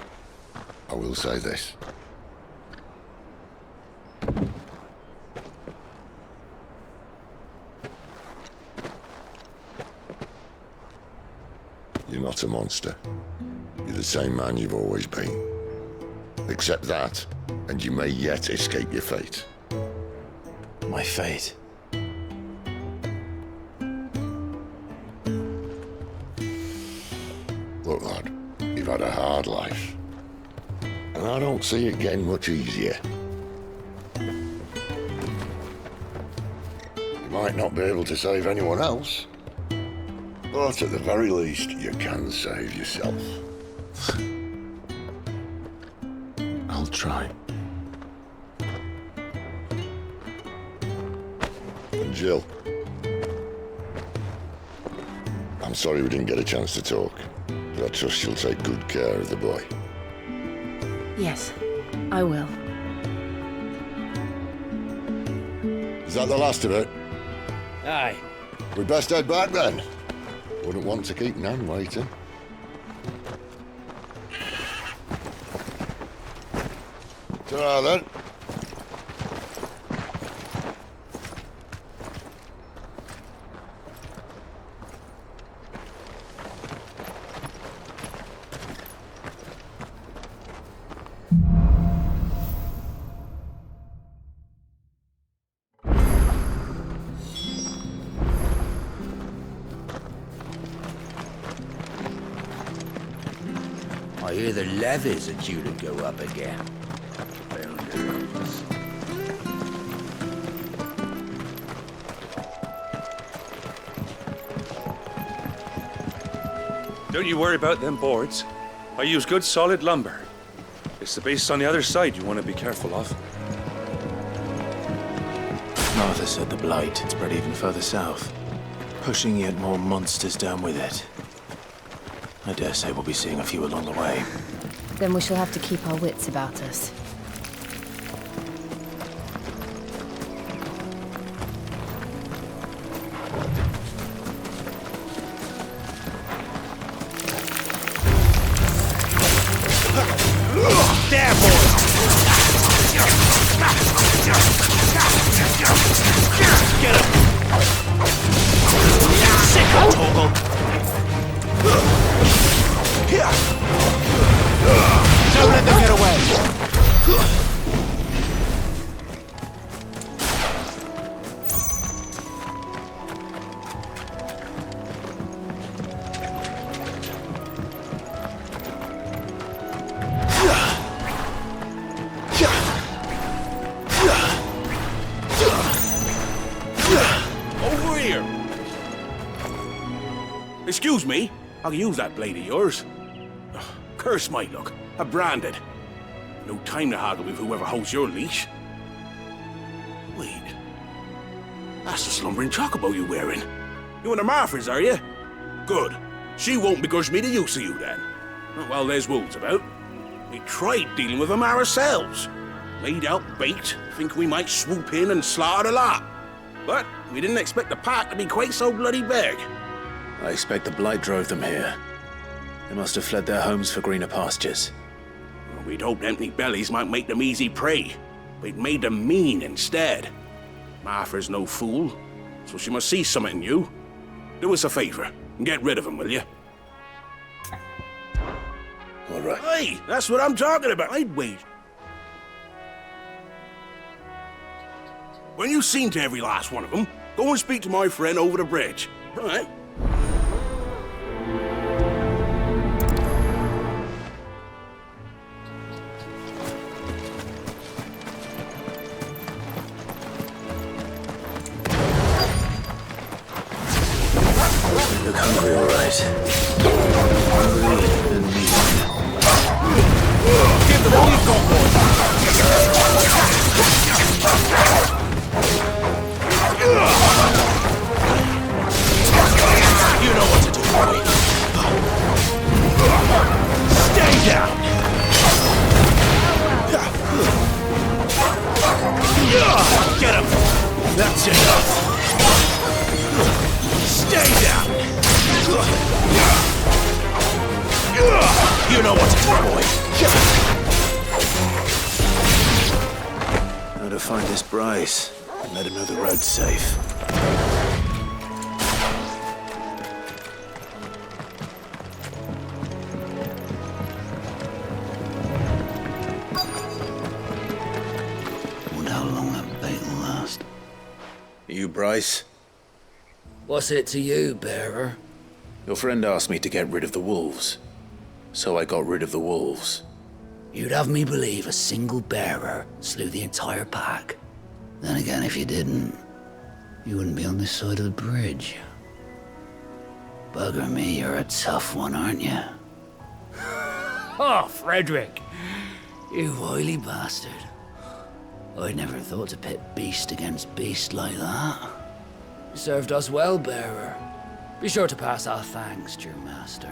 I will say this. You're not a monster. You're the same man you've always been. Accept that, and you may yet escape your fate. My fate? Look, lad, you've had a hard life. And I don't see it getting much easier. You might not be able to save anyone else, but at the very least, you can save yourself. I'll try. And Jill, I'm sorry we didn't get a chance to talk, but I trust you'll take good care of the boy. Yes, I will. Is that the last of it? Aye. We'd best head back then. Wouldn't want to keep Nan waiting. Ta-ra then. I hear the levies are due to go up again. Don't you worry about them boards. I use good solid lumber. It's the base on the other side you want to be careful of. Martha said the blight had spread even further south, pushing yet more monsters down with it. I dare say we'll be seeing a few along the way. Then we shall have to keep our wits about us. Don't let them get away! Over here! Excuse me, I can use that blade of yours. Ugh, curse my luck, I'm branded. No time to haggle with whoever holds your leash. Wait, that's the slumbering chocobo you're wearing. You and the Marthas, are you? Good. She won't begrudge me the use of you then. Well, there's wolves about. We tried dealing with them ourselves. Laid out bait, thinking we might swoop in and slaughter the lot. But we didn't expect the pack to be quite so bloody big. I expect the blight drove them here. They must have fled their homes for greener pastures. Well, we'd hoped empty bellies might make them easy prey. We'd made them mean instead. Martha's no fool, so she must see something in you. Do us a favor and get rid of them, will you? All right. Hey, that's what I'm talking about. I'd wait. When you've seen to every last one of them, go and speak to my friend over the bridge. Right? Look hungry, all right. Hungry and mean. Give them all you've got, boy. You know what to do, boy. Stay down. Get him. That's enough. Stay down. You know what to do, boy. Now to find this Bryce and let him know the road's safe. Wonder how long that bait will last. You, Bryce? What's it to you, bearer? Your friend asked me to get rid of the wolves. So I got rid of the wolves. You'd have me believe a single bearer slew the entire pack. Then again, if you didn't, you wouldn't be on this side of the bridge. Bugger me, you're a tough one, aren't you? Oh, Frederick! You wily bastard. I'd never thought to pit beast against beast like that. You served us well, bearer. Be sure to pass our thanks to your master.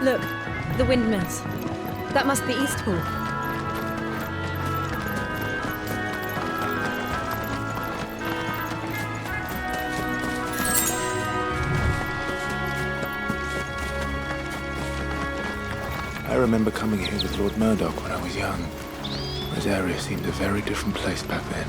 Look, the windmills. That must be Eastpool. I remember coming here with Lord Murdoch when I was young. Rosaria seemed a very different place back then.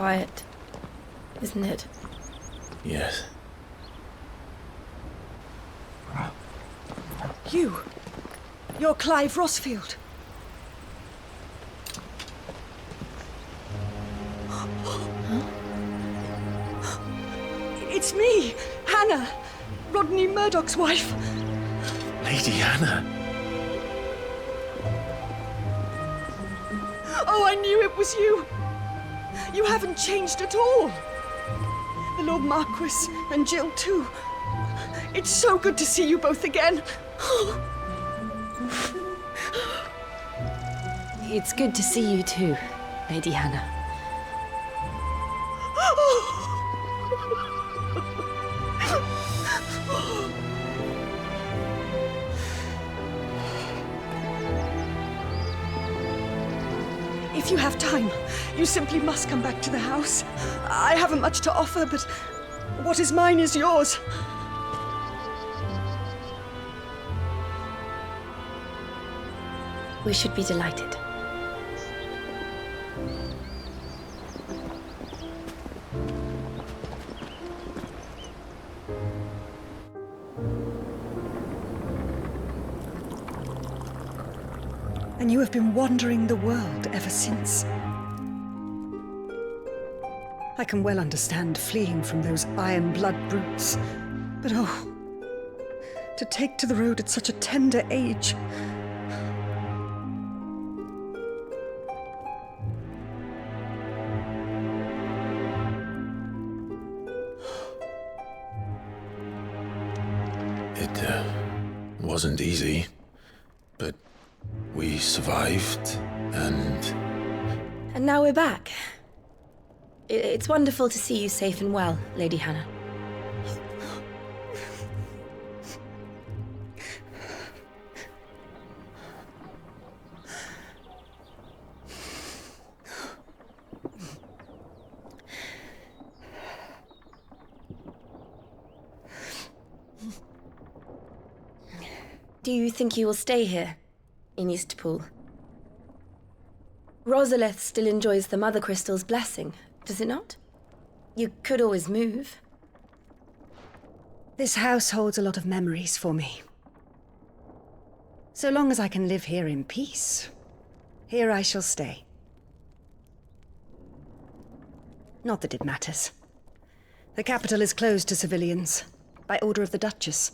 quiet, isn't it? Yes. You're Clive Rossfield. It's me, Hannah, Rodney Murdoch's wife. Lady Hannah. Oh, I knew it was you. You haven't changed at all. The Lord Marquis and Jill too. It's so good to see you both again. It's good to see you too, Lady Hannah. If you have time, you simply must come back to the house. I haven't much to offer, but what is mine is yours. We should be delighted. And you have been wandering the world ever since. I can well understand fleeing from those iron blood brutes, but oh, to take to the road at such a tender age. It wasn't easy, but we survived, and now we're back. It's wonderful to see you safe and well, Lady Hannah. Do you think you will stay here, in Eastpool? Rosalith still enjoys the Mother Crystal's blessing, does it not? You could always move. This house holds a lot of memories for me. So long as I can live here in peace, here I shall stay. Not that it matters. The capital is closed to civilians, by order of the Duchess.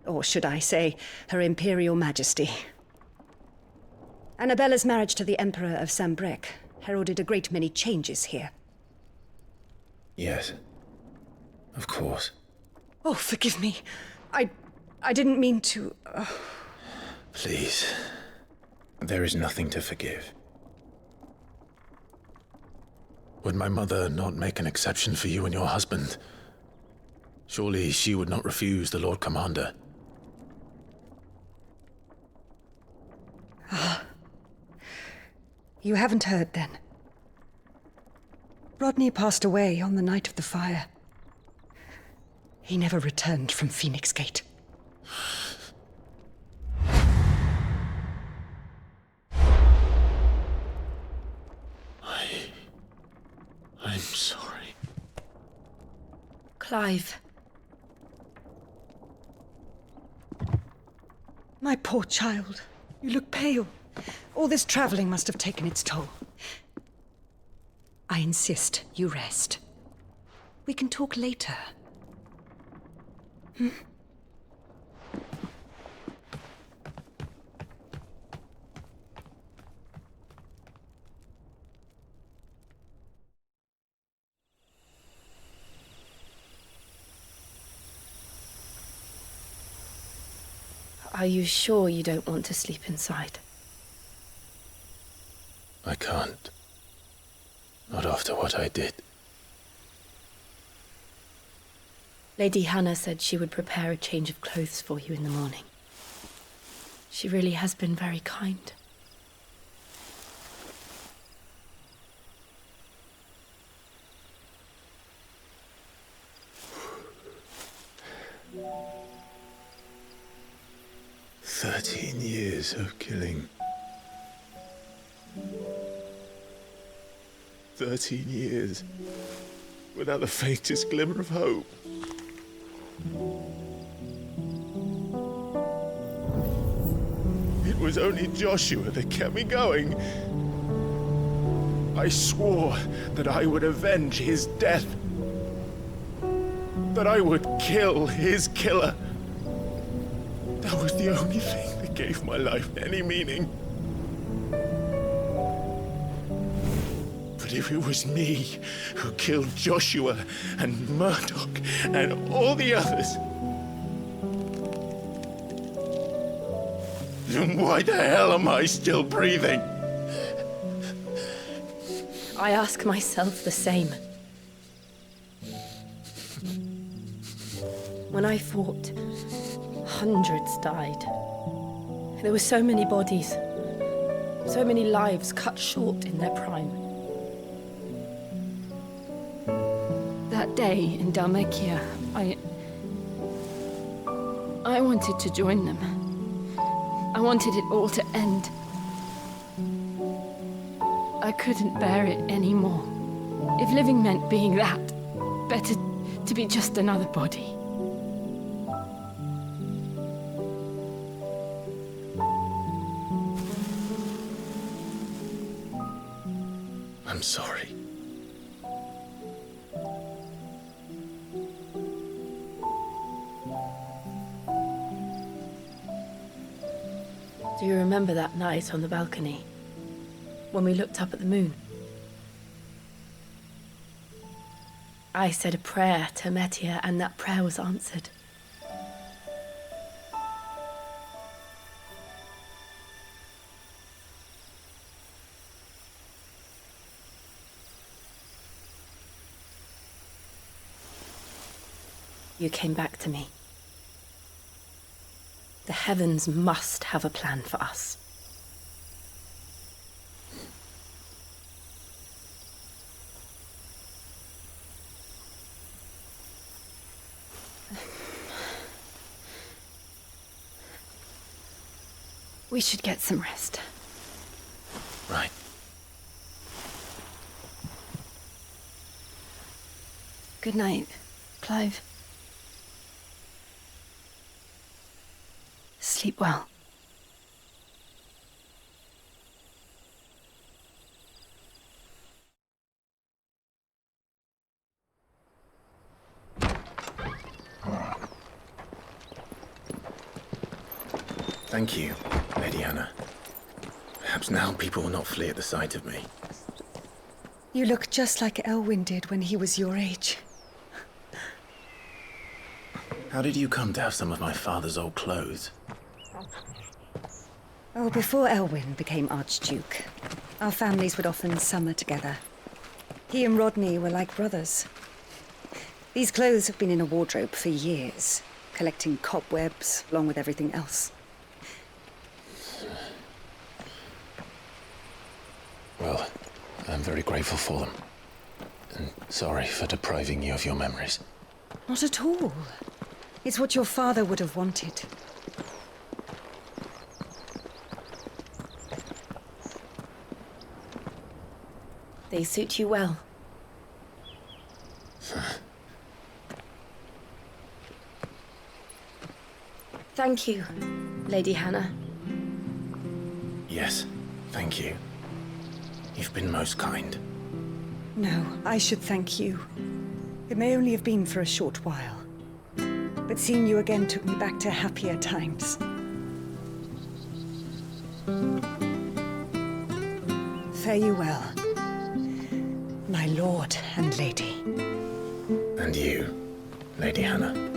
Or should I say, Her Imperial Majesty. Annabella's marriage to the Emperor of Sambrec heralded a great many changes here. yes, of course. Oh, forgive me. I didn't mean to... Please, there is nothing to forgive. Would my mother not make an exception for you and your husband? Surely she would not refuse the Lord Commander. You haven't heard, then. Rodney passed away on the night of the fire. He never returned from Phoenix Gate. I'm sorry. Clive. My poor child. You look pale. All this traveling must have taken its toll. I insist you rest. We can talk later. Hmm? Are you sure you don't want to sleep inside? I can't. Not after what I did. Lady Hannah said she would prepare a change of clothes for you in the morning. She really has been very kind. "13 years of killing. 13 years without the faintest glimmer of hope. It was only Joshua that kept me going. I swore that I would avenge his death. That I would kill his killer. That was the only thing that gave my life any meaning. But if it was me who killed Joshua and Murdoch and all the others, then why the hell am I still breathing? I ask myself the same. When I fought, hundreds died. There were so many bodies, so many lives cut short in their prime. That day in Dalmekia, I wanted to join them. I wanted it all to end. I couldn't bear it anymore. If living meant being that, better to be just another body. I'm sorry. Do you remember that night on the balcony, when we looked up at the moon? I said a prayer to Metia, and that prayer was answered. You came back to me. The heavens must have a plan for us. We should get some rest. Right. Good night, Clive. Sleep well. Thank you, Lady Hannah. Perhaps now people will not flee at the sight of me. You look just like Elwyn did when he was your age. How did you come to have some of my father's old clothes? Oh, before Elwyn became Archduke, our families would often summer together. He and Rodney were like brothers. These clothes have been in a wardrobe for years, collecting cobwebs along with everything else. Well, I'm very grateful for them. And sorry for depriving you of your memories. Not at all. It's what your father would have wanted. They suit you well. Thank you, Lady Hannah. Yes, thank you. You've been most kind. No, I should thank you. It may only have been for a short while, but seeing you again took me back to happier times. Fare you well, my lord and lady. And you, Lady Hannah.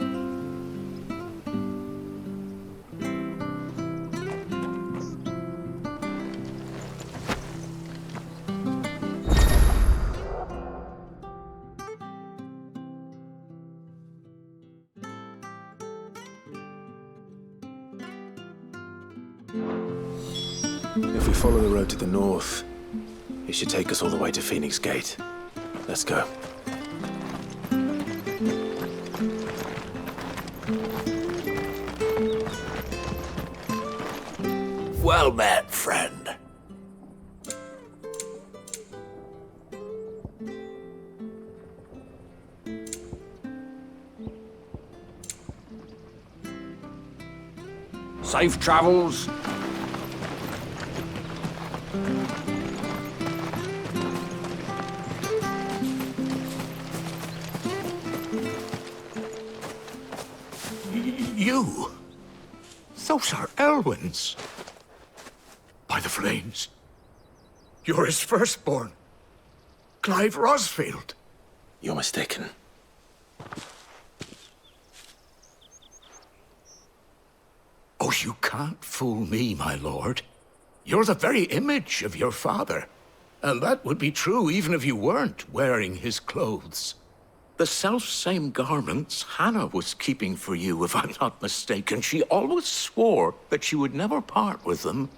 If we follow the road to the north, it should take us all the way to Phoenix Gate. Let's go. Well met, friend. Safe travels. You? Those are Elwyn's. By the flames. You're his firstborn. Clive Rosfield. You're mistaken. Oh, you can't fool me, my lord. You're the very image of your father. And that would be true even if you weren't wearing his clothes. The self-same garments Hannah was keeping for you, if I'm not mistaken. She always swore that she would never part with them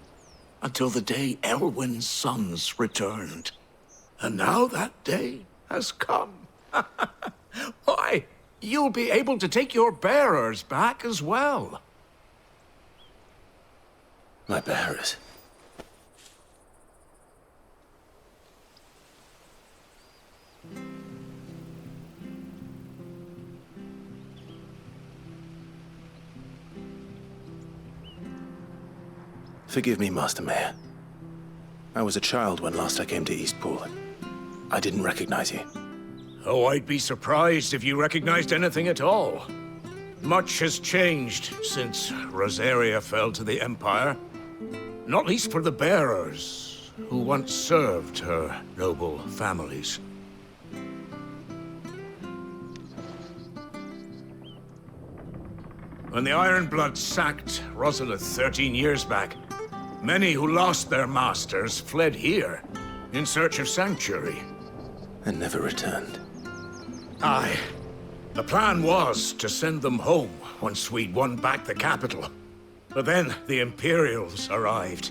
until the day Elwyn's sons returned. And now that day has come. Why, you'll be able to take your bearers back as well. My bearers? Forgive me, Master Mayor. I was a child when last I came to Eastpool. I didn't recognize you. Oh, I'd be surprised if you recognized anything at all. Much has changed since Rosaria fell to the Empire. Not least for the bearers, who once served her noble families. When the Ironbloods sacked Rosalith 13 years back, many who lost their masters fled here in search of sanctuary. And never returned. Aye. The plan was to send them home once we'd won back the capital. But then the Imperials arrived.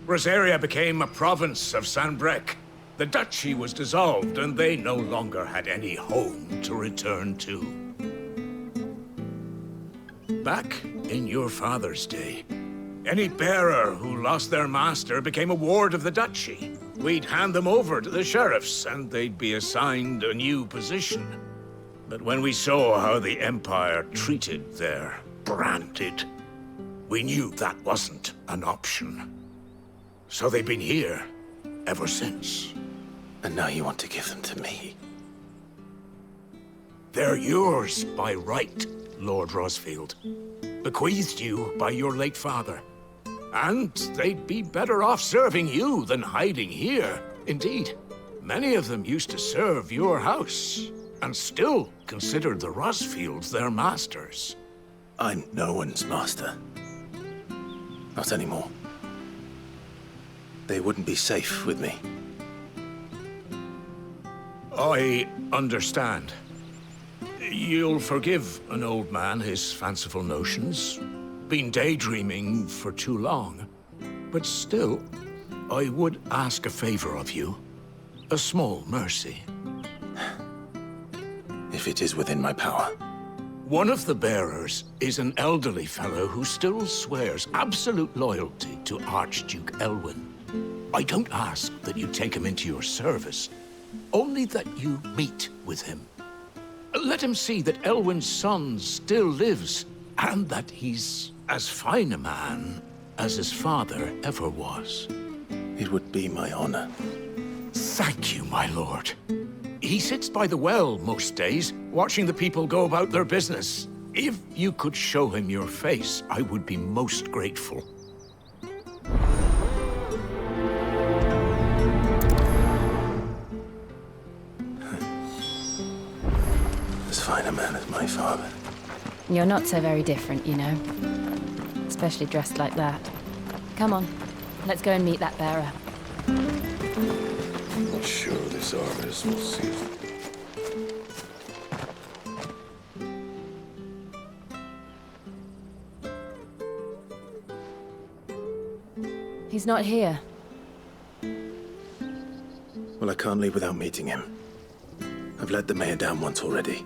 Rosaria became a province of Sanbreque. The duchy was dissolved, and they no longer had any home to return to. Back in your father's day, any bearer who lost their master became a ward of the duchy. We'd hand them over to the sheriffs, and they'd be assigned a new position. But when we saw how the Empire treated their branded, we knew that wasn't an option. So they've been here ever since. And now you want to give them to me? They're yours by right, Lord Rosfield. Bequeathed you by your late father. And they'd be better off serving you than hiding here. Indeed, many of them used to serve your house, and still considered the Rosfields their masters. I'm no one's master. Not anymore. They wouldn't be safe with me. I understand. You'll forgive an old man his fanciful notions. Been daydreaming for too long. But still, I would ask a favor of you. A small mercy. If it is within my power. One of the bearers is an elderly fellow who still swears absolute loyalty to Archduke Elwyn. I don't ask that you take him into your service, only that you meet with him. Let him see that Elwyn's son still lives, and that he's as fine a man as his father ever was. It would be my honor. Thank you, my lord. He sits by the well most days, watching the people go about their business. If you could show him your face, I would be most grateful. As fine a man as my father. You're not so very different, you know. Especially dressed like that. Come on, let's go and meet that bearer. I'm not sure this armor is will suit. He's not here. Well, I can't leave without meeting him. I've let the mayor down once already.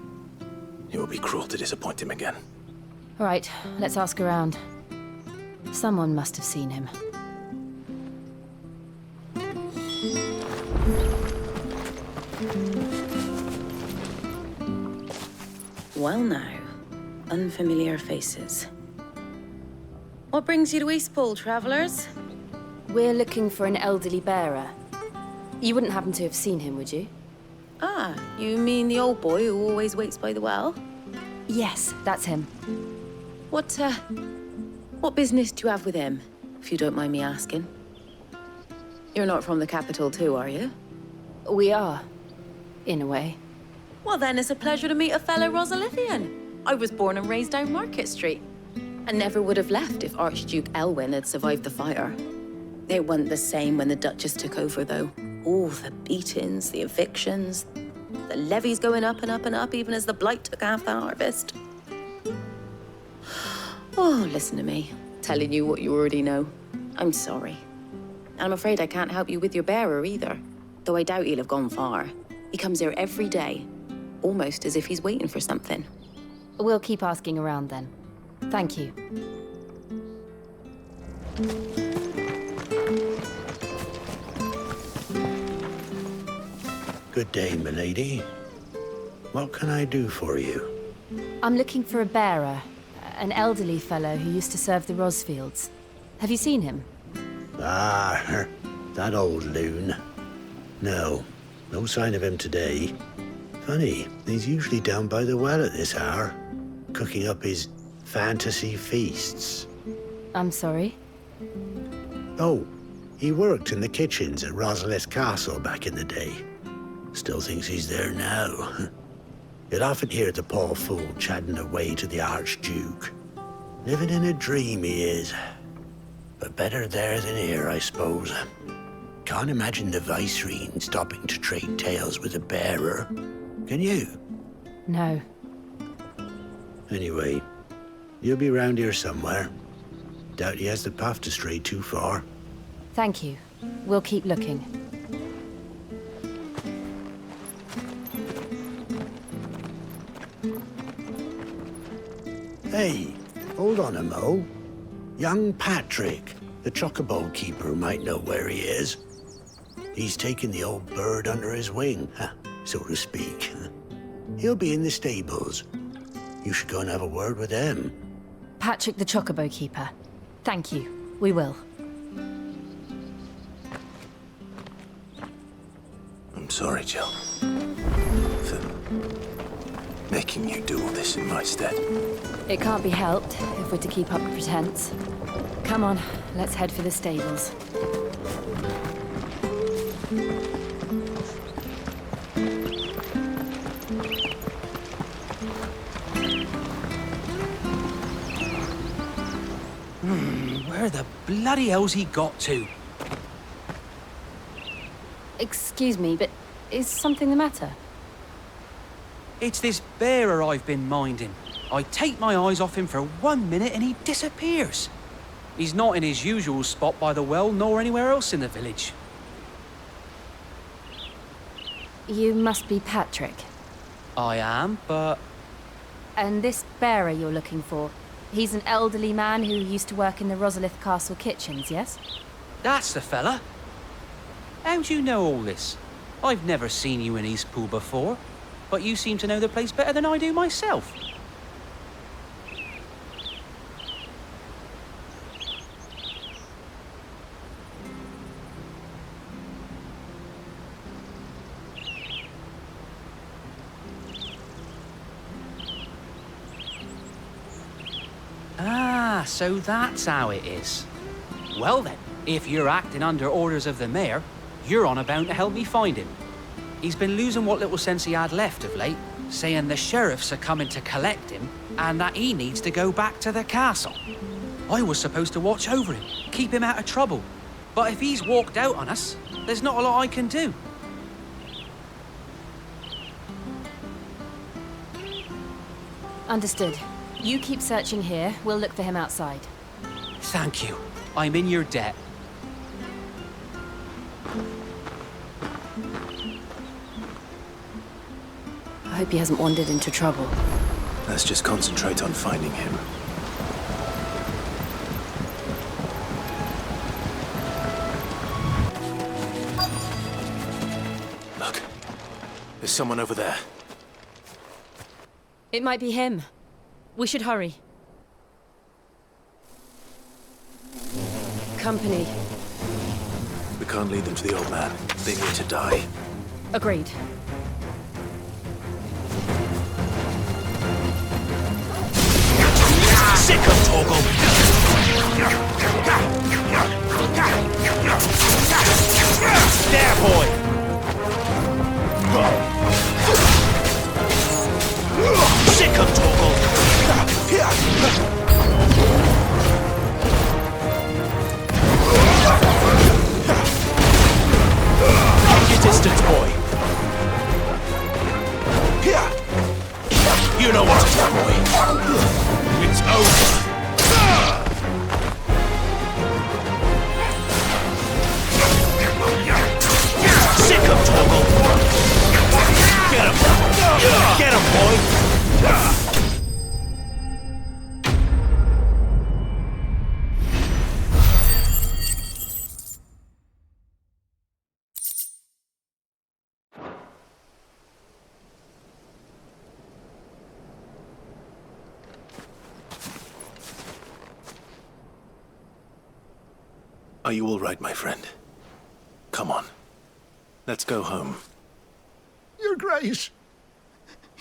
It would be cruel to disappoint him again. All right, let's ask around. Someone must have seen him. Well now, unfamiliar faces. What brings you to Eastpool, travellers? We're looking for an elderly bearer. You wouldn't happen to have seen him, would you? Ah, you mean the old boy who always waits by the well? Yes, that's him. What business do you have with him, if you don't mind me asking? You're not from the capital too, are you? We are, in a way. Well then, it's a pleasure to meet a fellow Rosalithian. I was born and raised down Market Street. And never would have left if Archduke Elwyn had survived the fire. It wasn't the same when the Duchess took over, though. All the beatings, the evictions, the levies going up and up and up, even as the blight took half the harvest. Oh, listen to me, telling you what you already know. I'm sorry. I'm afraid I can't help you with your bearer either, though I doubt he'll have gone far. He comes here every day, almost as if he's waiting for something. We'll keep asking around then. Thank you. Good day, milady. What can I do for you? I'm looking for a bearer, an elderly fellow who used to serve the Rosfields. Have you seen him? Ah, that old loon. No sign of him today. Funny, he's usually down by the well at this hour, cooking up his fantasy feasts. I'm sorry? Oh, he worked in the kitchens at Rosalith Castle back in the day. Still thinks he's there now. You'd often hear the poor fool chatting away to the Archduke. Living in a dream he is. But better there than here, I suppose. Can't imagine the Vicereine stopping to trade tales with a bearer. Can you? No. Anyway, you'll be round here somewhere. Doubt he has the path to stray too far. Thank you. We'll keep looking. Hey, hold on a mo. Young Patrick, the chocobo keeper, might know where he is. He's taken the old bird under his wing, so to speak. He'll be in the stables. You should go and have a word with him. Patrick the Chocobo Keeper. Thank you. We will. I'm sorry, Jill. For making you do all this in my stead. It can't be helped if we're to keep up the pretense. Come on, let's head for the stables. Where the bloody hell's he got to? Excuse me, but is something the matter? It's this bearer I've been minding. I take my eyes off him for 1 minute and he disappears. He's not in his usual spot by the well, nor anywhere else in the village. You must be Patrick. I am, but... And this bearer you're looking for, he's an elderly man who used to work in the Rosalith Castle kitchens, yes? That's the fella. How do you know all this? I've never seen you in Eastpool before, but you seem to know the place better than I do myself. Ah, so that's how it is. Well then, if you're acting under orders of the mayor, you're on about to help me find him. He's been losing what little sense he had left of late, saying the sheriffs are coming to collect him and that he needs to go back to the castle. I was supposed to watch over him, keep him out of trouble. But if he's walked out on us, there's not a lot I can do. Understood. You keep searching here, we'll look for him outside. Thank you. I'm in your debt. I hope he hasn't wandered into trouble. Let's just concentrate on finding him. Look. There's someone over there. It might be him. We should hurry. company. We can't lead them to the old man. They need to die. Agreed. Sick of Torgal! There, boy! Sick of Torgal! Keep your distance, boy! You know what to do, boy! It's over! Sick of Torgal! Get him! Get him, boy! Are you all right, my friend? Come on. Let's go home. Your Grace,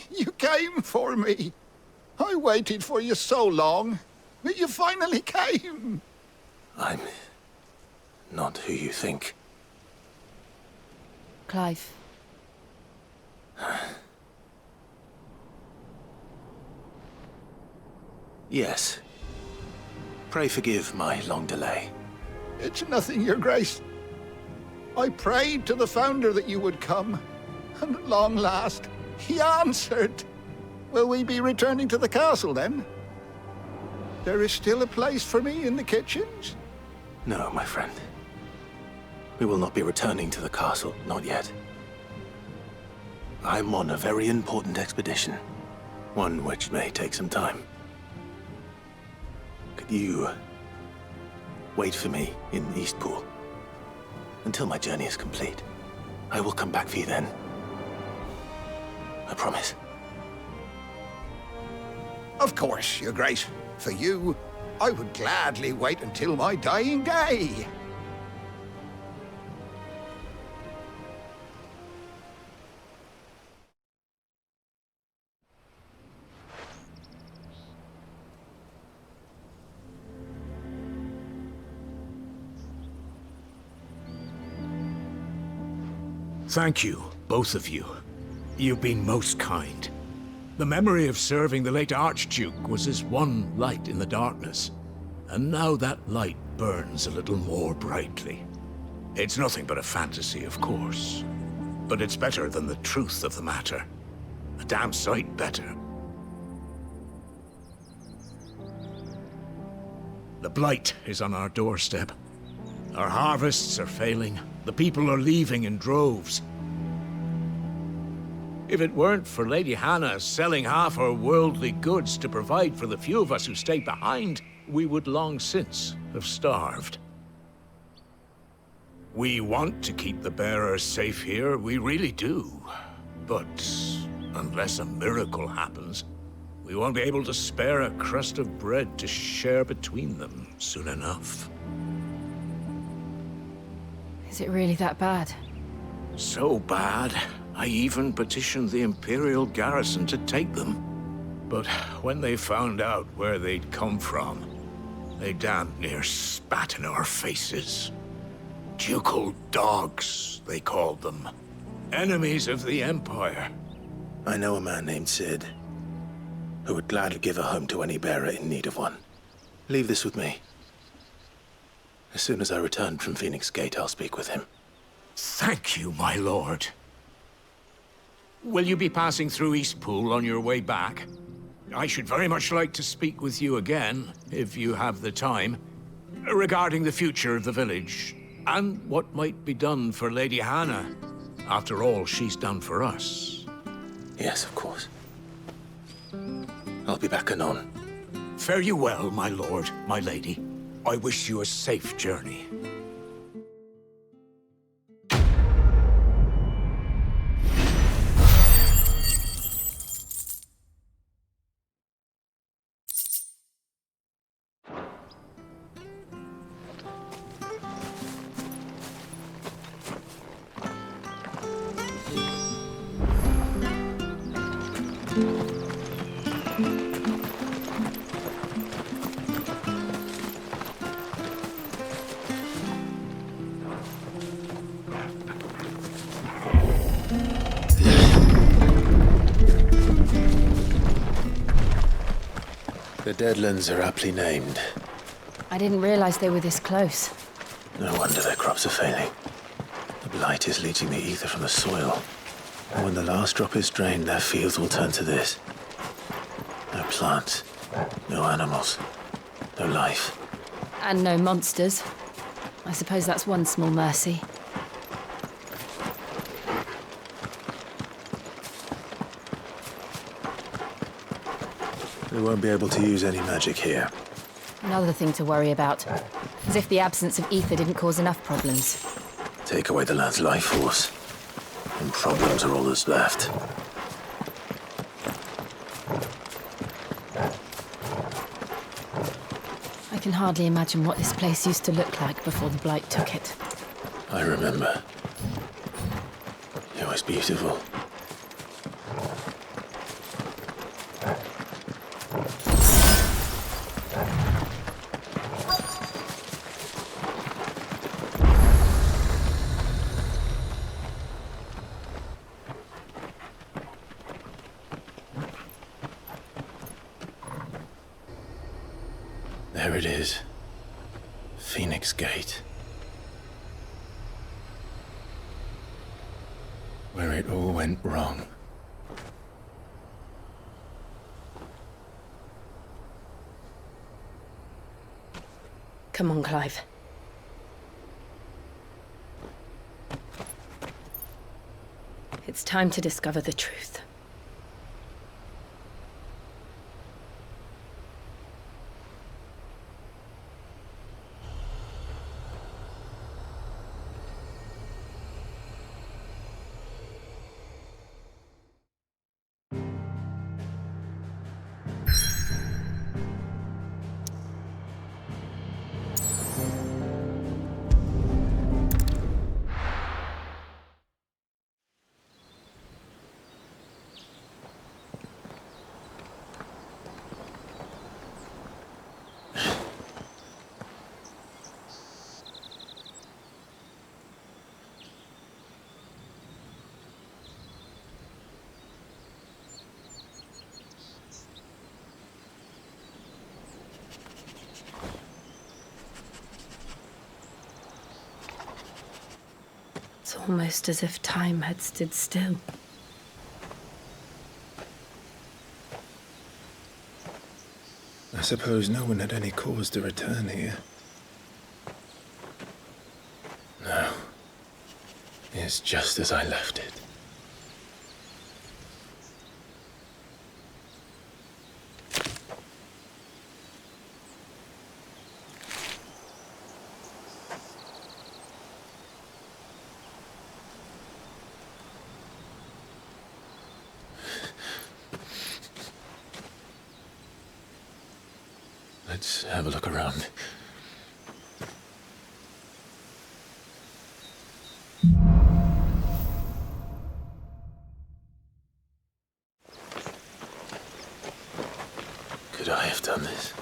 you came for me. I waited for you so long, but you finally came. I'm not who you think. Clive. Yes. Pray forgive my long delay. It's nothing, Your Grace. I prayed to the Founder that you would come, and at long last, he answered. Will we be returning to the castle, then? There is still a place for me in the kitchens? No, my friend. We will not be returning to the castle, not yet. I'm on a very important expedition, one which may take some time. Could you wait for me in Eastpool until my journey is complete? I will come back for you then. I promise. Of course, Your Grace. For you, I would gladly wait until my dying day. Thank you, both of you. You've been most kind. The memory of serving the late Archduke was as one light in the darkness, and now that light burns a little more brightly. It's nothing but a fantasy, of course, but it's better than the truth of the matter. A damn sight better. The blight is on our doorstep. Our harvests are failing. The people are leaving in droves. If it weren't for Lady Hannah selling half her worldly goods to provide for the few of us who stayed behind, we would long since have starved. We want to keep the bearers safe here, we really do. But unless a miracle happens, we won't be able to spare a crust of bread to share between them soon enough. Is it really that bad? So bad, I even petitioned the Imperial garrison to take them. But when they found out where they'd come from, they damn near spat in our faces. Ducal dogs, they called them. Enemies of the Empire. I know a man named Sid, who would gladly give a home to any bearer in need of one. Leave this with me. As soon as I return from Phoenix Gate, I'll speak with him. Thank you, my lord. Will you be passing through Eastpool on your way back? I should very much like to speak with you again, if you have the time, regarding the future of the village, and what might be done for Lady Hannah, after all she's done for us. Yes, of course. I'll be back anon. Fare you well, my lord, my lady. I wish you a safe journey. The Deadlands are aptly named. I didn't realize they were this close. No wonder their crops are failing. The blight is leaching the ether from the soil. And when the last drop is drained, their fields will turn to this. No plants, no animals, no life. And no monsters. I suppose that's one small mercy. We won't be able to use any magic here. Another thing to worry about. As if the absence of ether didn't cause enough problems. Take away the land's life force, and problems are all that's left. I can hardly imagine what this place used to look like before the blight took it. I remember. It was beautiful. There it is. Phoenix Gate. Where it all went wrong. Come on, Clive. It's time to discover the truth. It's almost as if time had stood still. I suppose no one had any cause to return here. No. It's just as I left it. Let's have a look around. Could I have done this?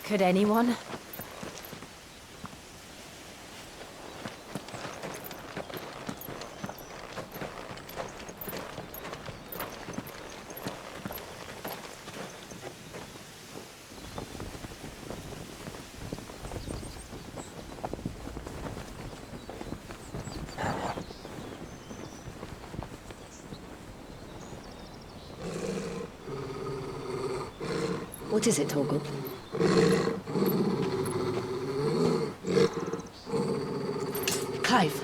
Could anyone? What is it, Torgal? Clive.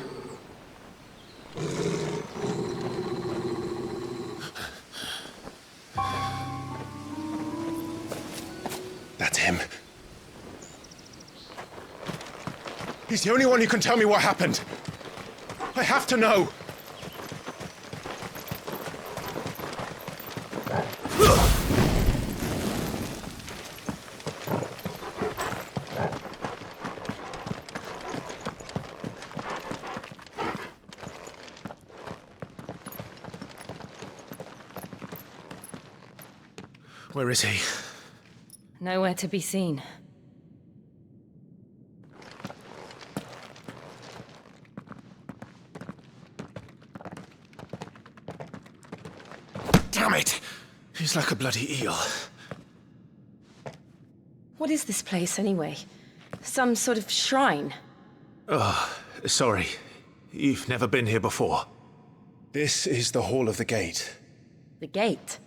That's him. He's the only one who can tell me what happened. I have to know. Where is he? Nowhere to be seen. Damn it! He's like a bloody eel. What is this place, anyway? Some sort of shrine? Oh, sorry. You've never been here before. This is the Hall of the Gate. The gate?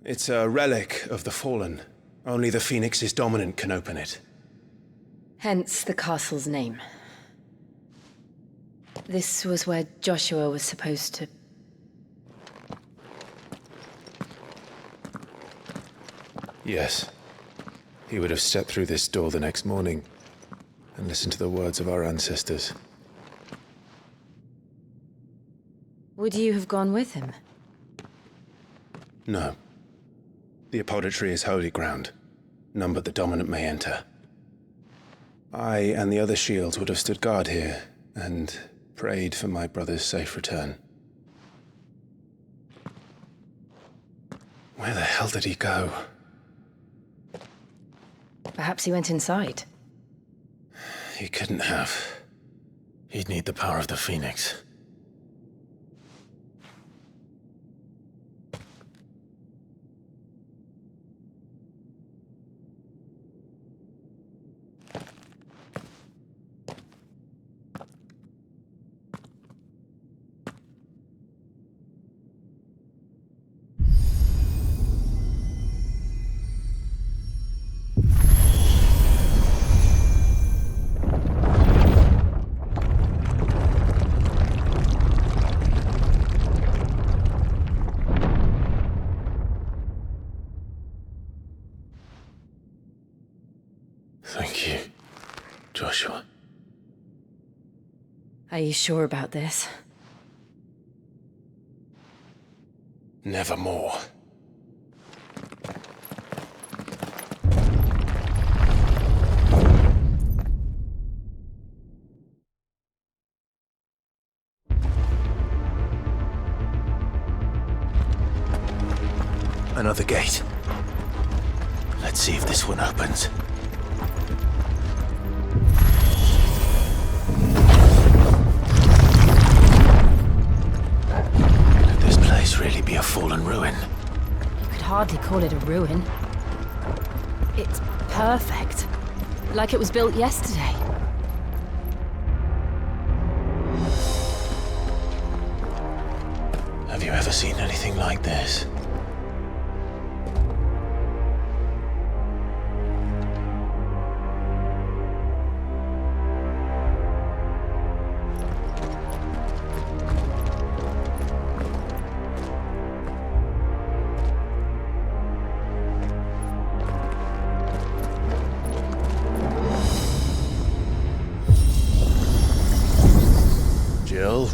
It's a relic of the Fallen. Only the Phoenix's dominant can open it. Hence the castle's name. This was where Joshua was supposed to... Yes. He would have stepped through this door the next morning and listened to the words of our ancestors. Would you have gone with him? No. The apodatory is holy ground. None but the dominant may enter. I and the other shields would have stood guard here and prayed for my brother's safe return. Where the hell did he go? Perhaps he went inside. He couldn't have. He'd need the power of the Phoenix. Thank you, Joshua. Are you sure about this? Nevermore. Another gate. Let's see if this one opens. Could this place really be a fallen ruin? You could hardly call it a ruin. It's perfect. Like it was built yesterday. Have you ever seen anything like this? Jill?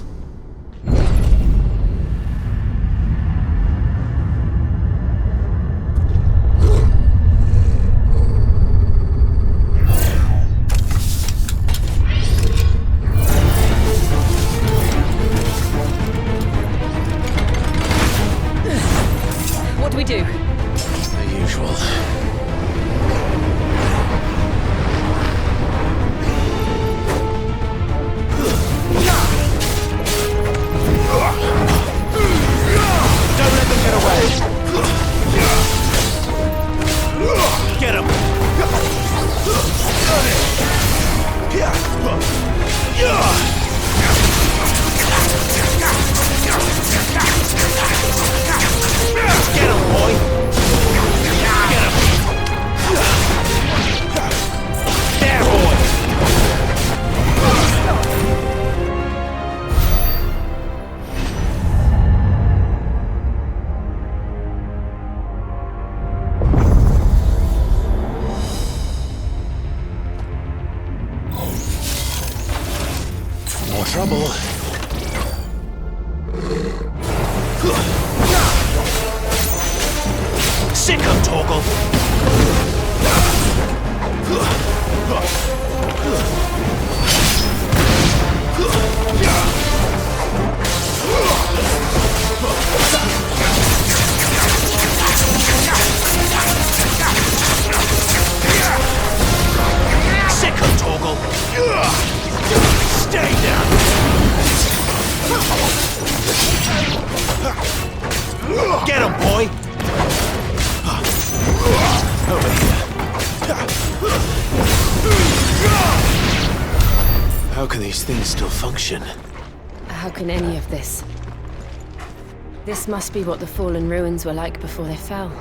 What do we do? The usual. Don't let them get away! Get him! Get him, boy! Get him! There, boy! More trouble. Sick of Torgal! How can these things still function? How can any of this? This must be what the fallen ruins were like before they fell.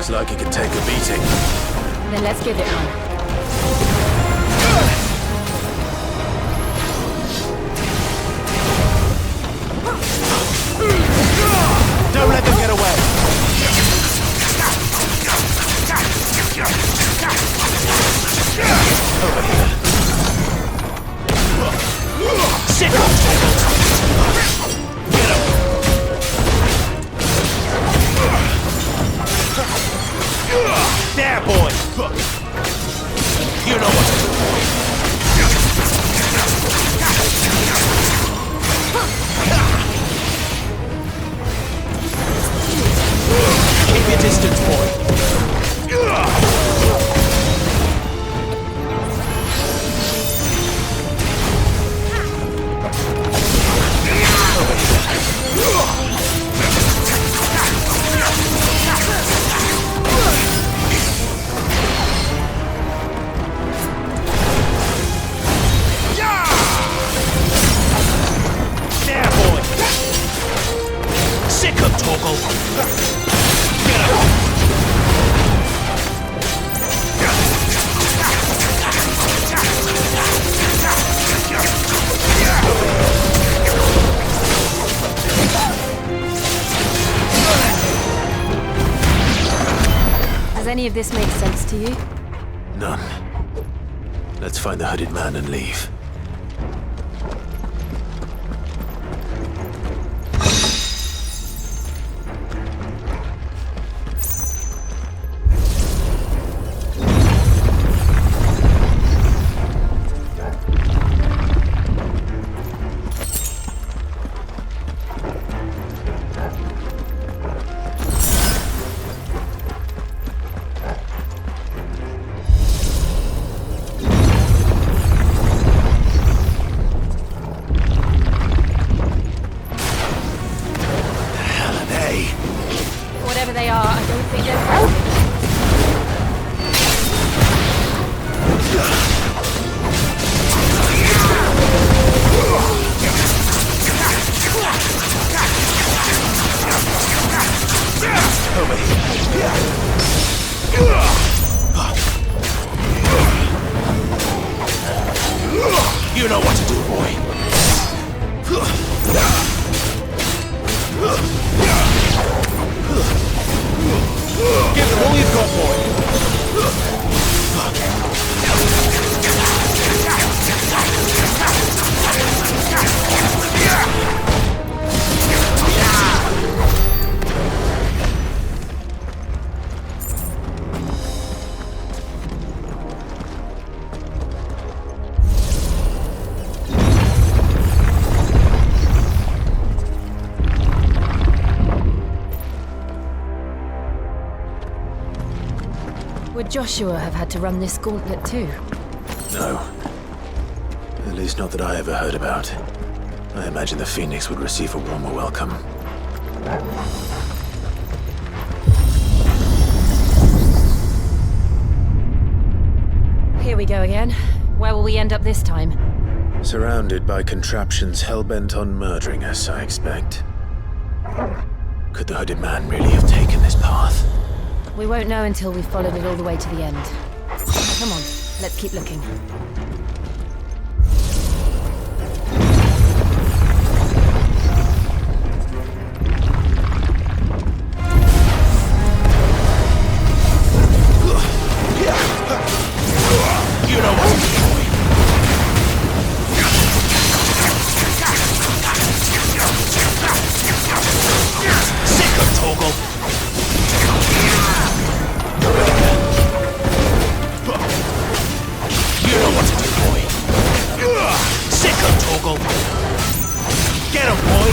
Like it could take a beating. Then let's give it one. Don't let them get away! Over here. Sick of Get him! There, boy! You know what to do, boy! Keep your distance, boy! Does any of this make sense to you? None. Let's find the hooded man and leave. Whatever they are, I don't think they're friendly. You know what to do, boy. Give them all you've got, boy. Would Joshua have had to run this gauntlet too? No. At least not that I ever heard about. I imagine the Phoenix would receive a warmer welcome. Here we go again. Where will we end up this time? Surrounded by contraptions hell-bent on murdering us, I expect. Could the hooded man really have taken this path? We won't know until we've followed it all the way to the end. Come on, let's keep looking. You know what to do. Sick of Toggle. You know what to do, boy. Sick of Toggle. Get him, boy.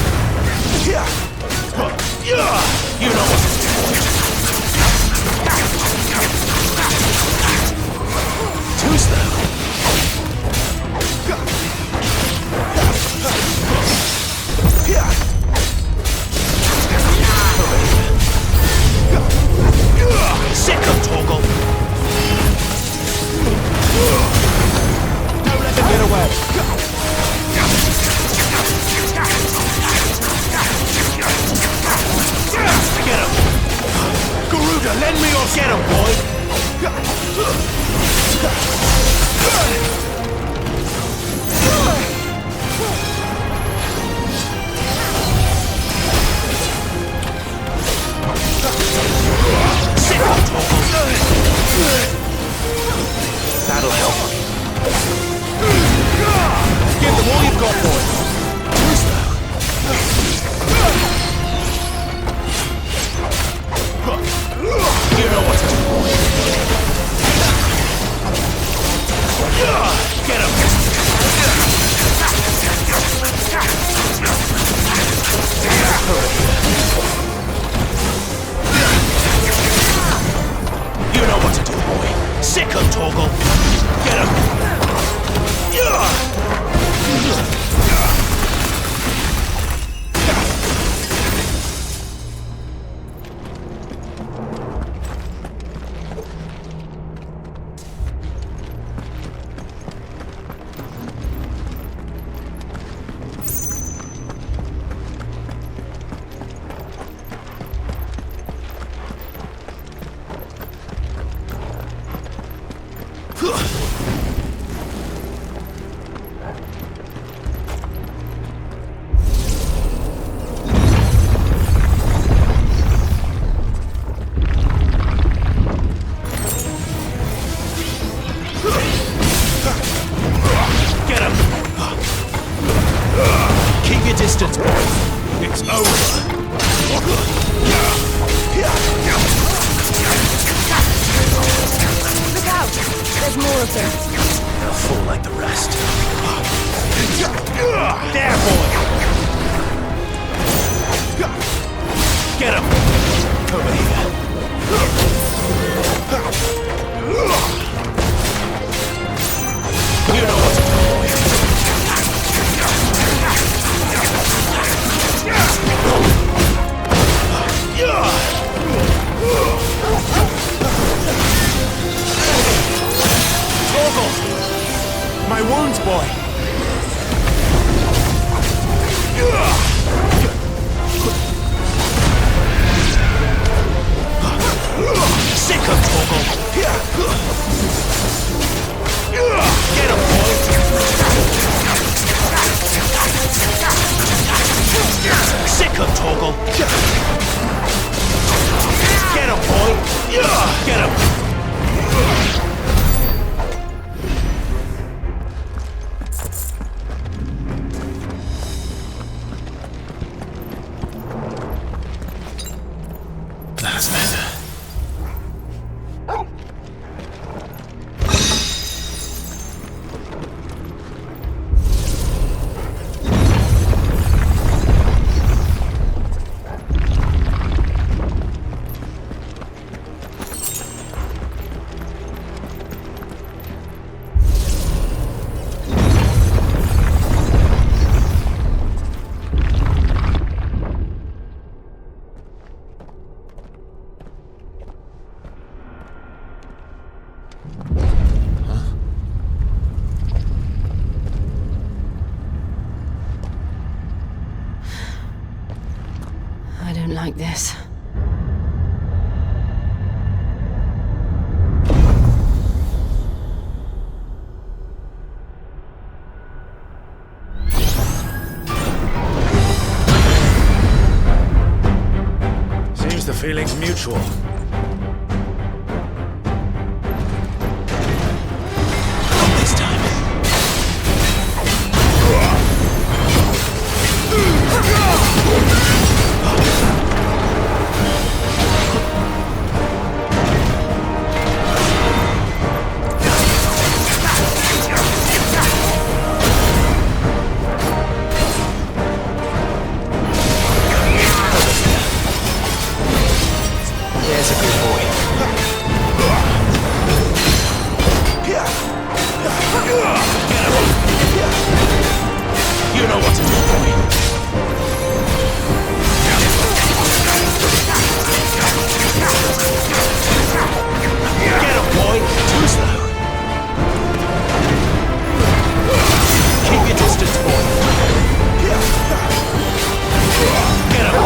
You know what to do, boy. Too slow. Sick of Toggle. Don't let them get away. Get him. Garuda, lend me or get him, boy. Sick of Toggle. That'll help. Give them all you've got, boy. Too slow. You know what to do, boy. Get him. You know what to do, boy. Sick of Toggle. Get him. Distance, boy. It's over. Look out! There's more of them. They'll fall like the rest. There, boy. Get him. Over here. You know what to do, boy. Toggle! My wounds, boy! Sick of Toggle! Get him, boy! Sick of Toggle! Get him, boy! Get him! That's better. like this. Seems the feeling's mutual. Not this time. There's a good boy. You know what to do, boy. Get him, boy. Too slow. Keep your distance, boy. Get him.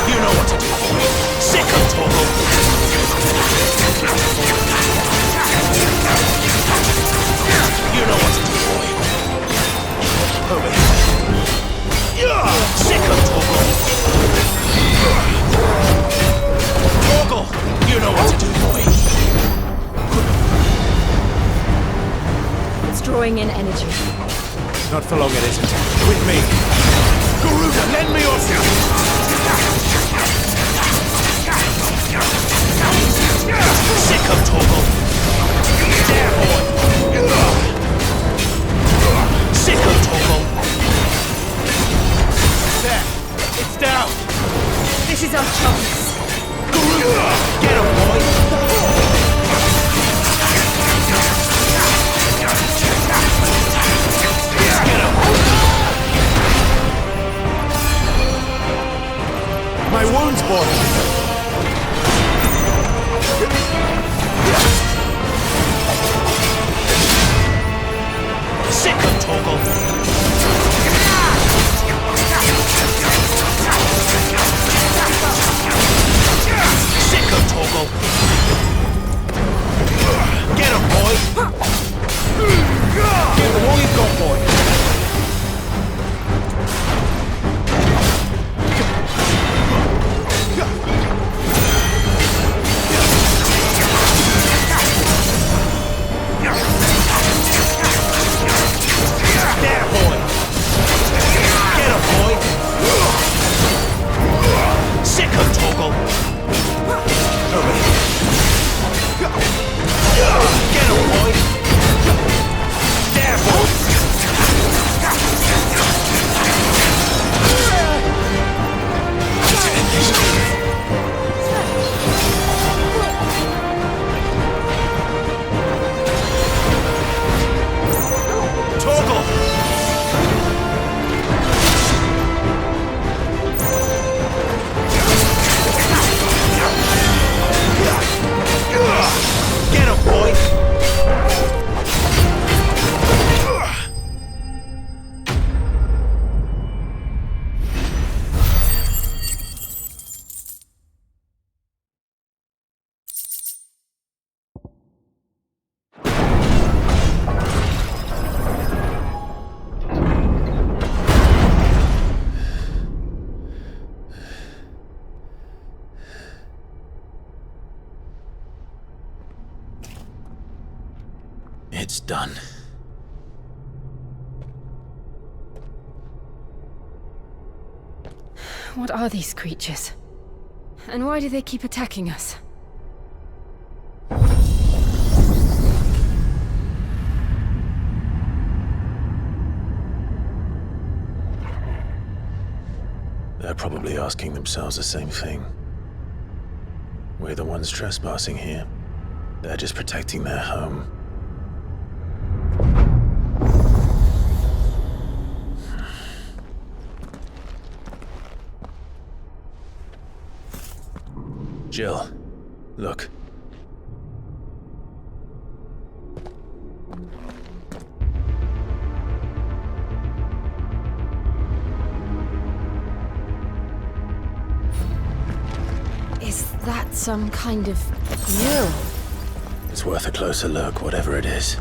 You know what to do, boy. Sick of Toggle. You know what to do, boy. Hurry. Sick of Toggle. Toggle. You know what to do, boy. It's drawing in energy. Not for long, it isn't. With me. Garuda, lend me your Sick of Toggle. There, boy. Sick of Toggle. There. It's down. This is our chance. Garuda, get him, boy. My wounds, boy. Sick of Toggle. Sick of Toggle. Get him, boy. Give him all you've got, boy. There, boy. Get him, boy. Sick of Toggle. Hurry. Get him, boy. There, boy. Toggle. Get him, boy! It's done. What are these creatures? And why do they keep attacking us? They're probably asking themselves the same thing. We're the ones trespassing here. They're just protecting their home. Jill, look. that some kind of mural? It's worth a closer look, whatever it is.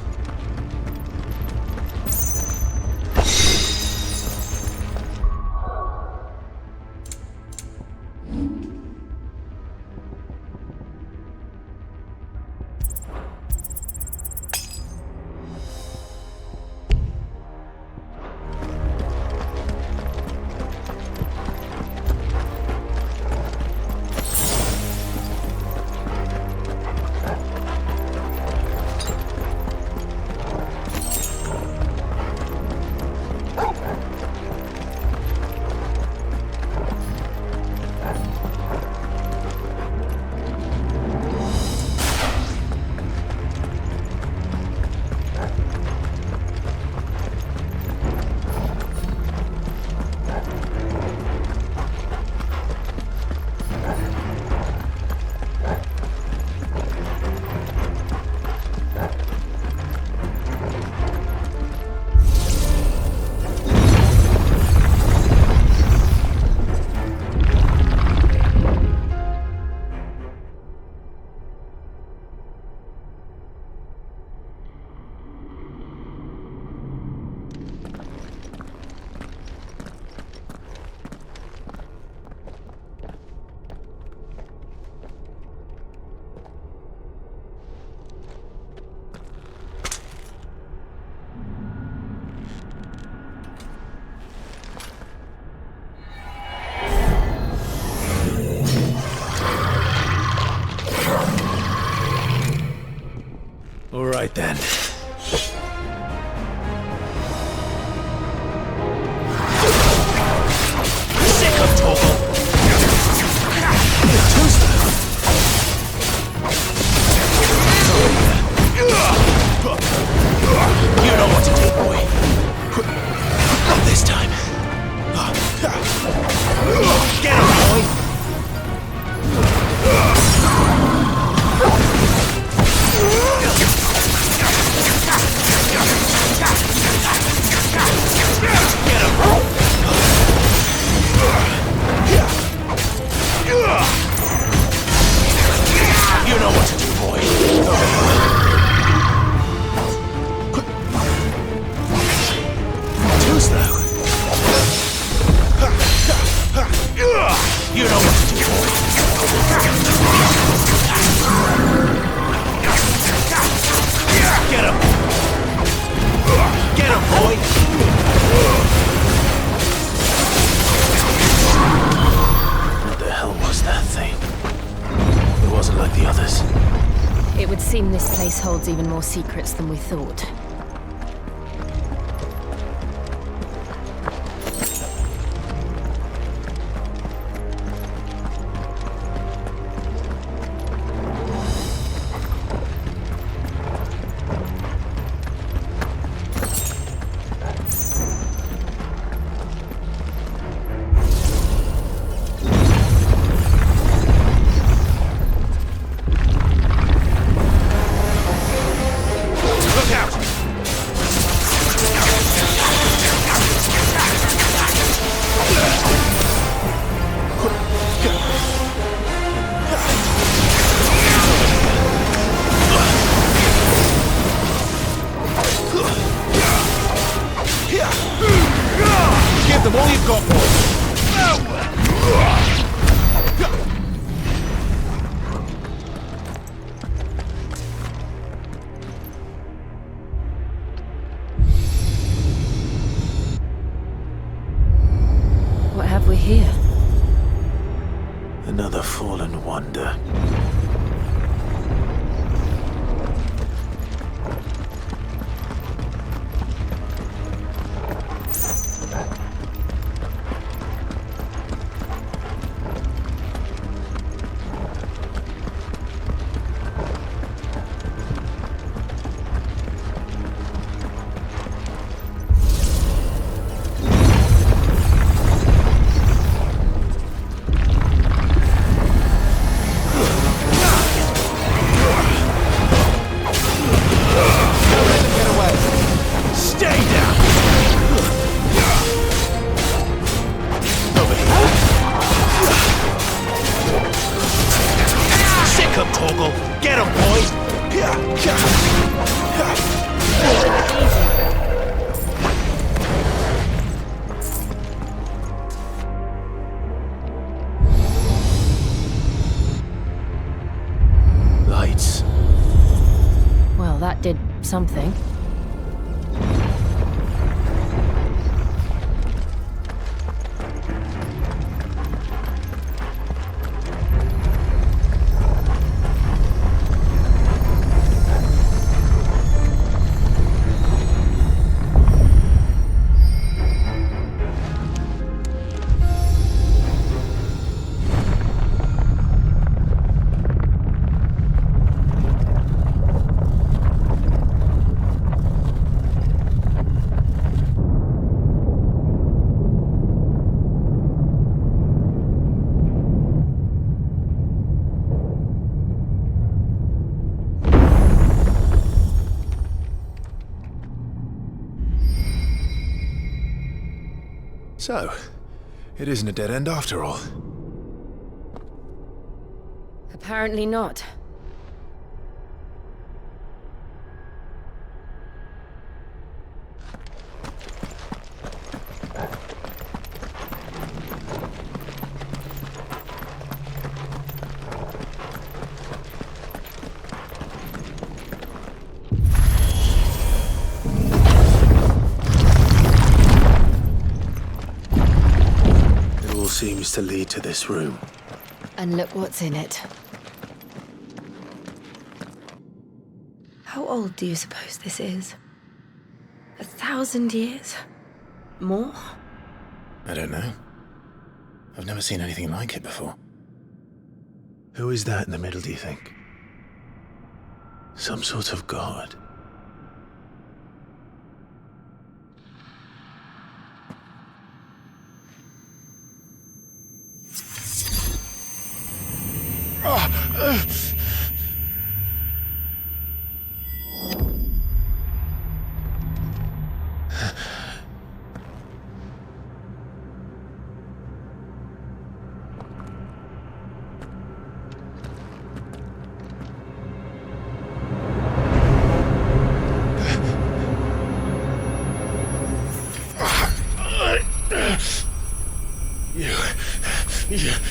All right then. Sick of Toggle! You know what to do, boy. Not this time. Get him, boy! You know what to do, boy. Too slow. You know what to do, boy. Get him. Get him, boy. What the hell was that thing? It wasn't like the others. It would seem this place holds even more secrets than we thought. Give them all you've got, boy. What have we here? Another fallen wonder. did something. So, it isn't a dead end after all. Apparently not. Seems to lead to this room. And look what's in it. How old do you suppose this is? 1,000 years? More? I don't know. I've never seen anything like it before. Who is that in the middle, do you think? Some sort of god?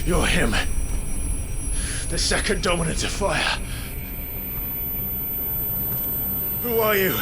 You're him. The second dominant of fire. Who are you?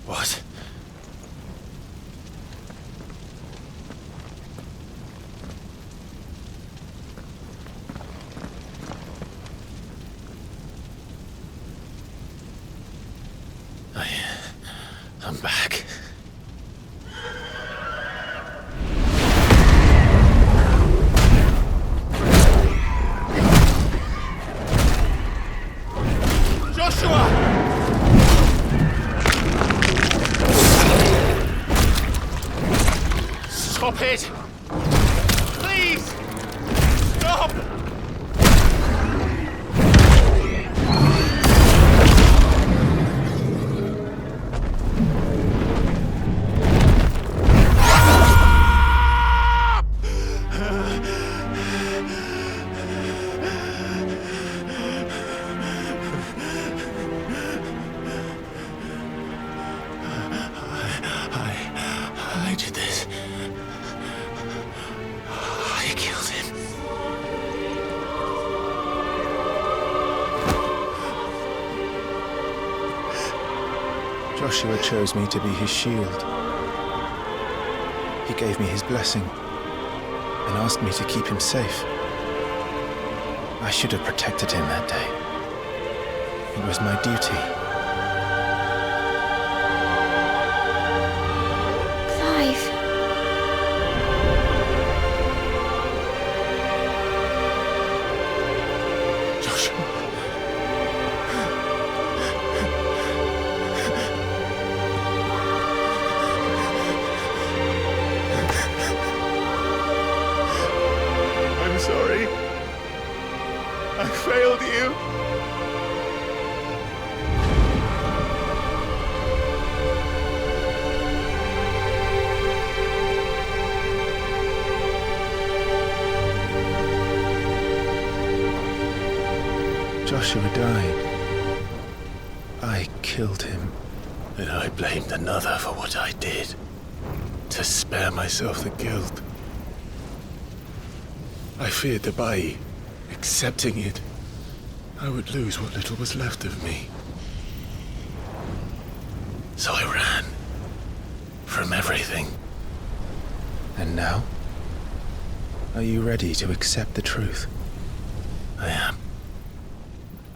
What? I'm back. Joshua! Stop it! Please! Stop! I did this. I killed him. Joshua chose me to be his shield. He gave me his blessing and asked me to keep him safe. I should have protected him that day. It was my duty. Clive. I'm sorry. I failed you. Joshua died, I killed him. And I blamed another for what I did, to spare myself the guilt. I feared that by accepting it, I would lose what little was left of me. So I ran from everything. And now? Are you ready to accept the truth? I am.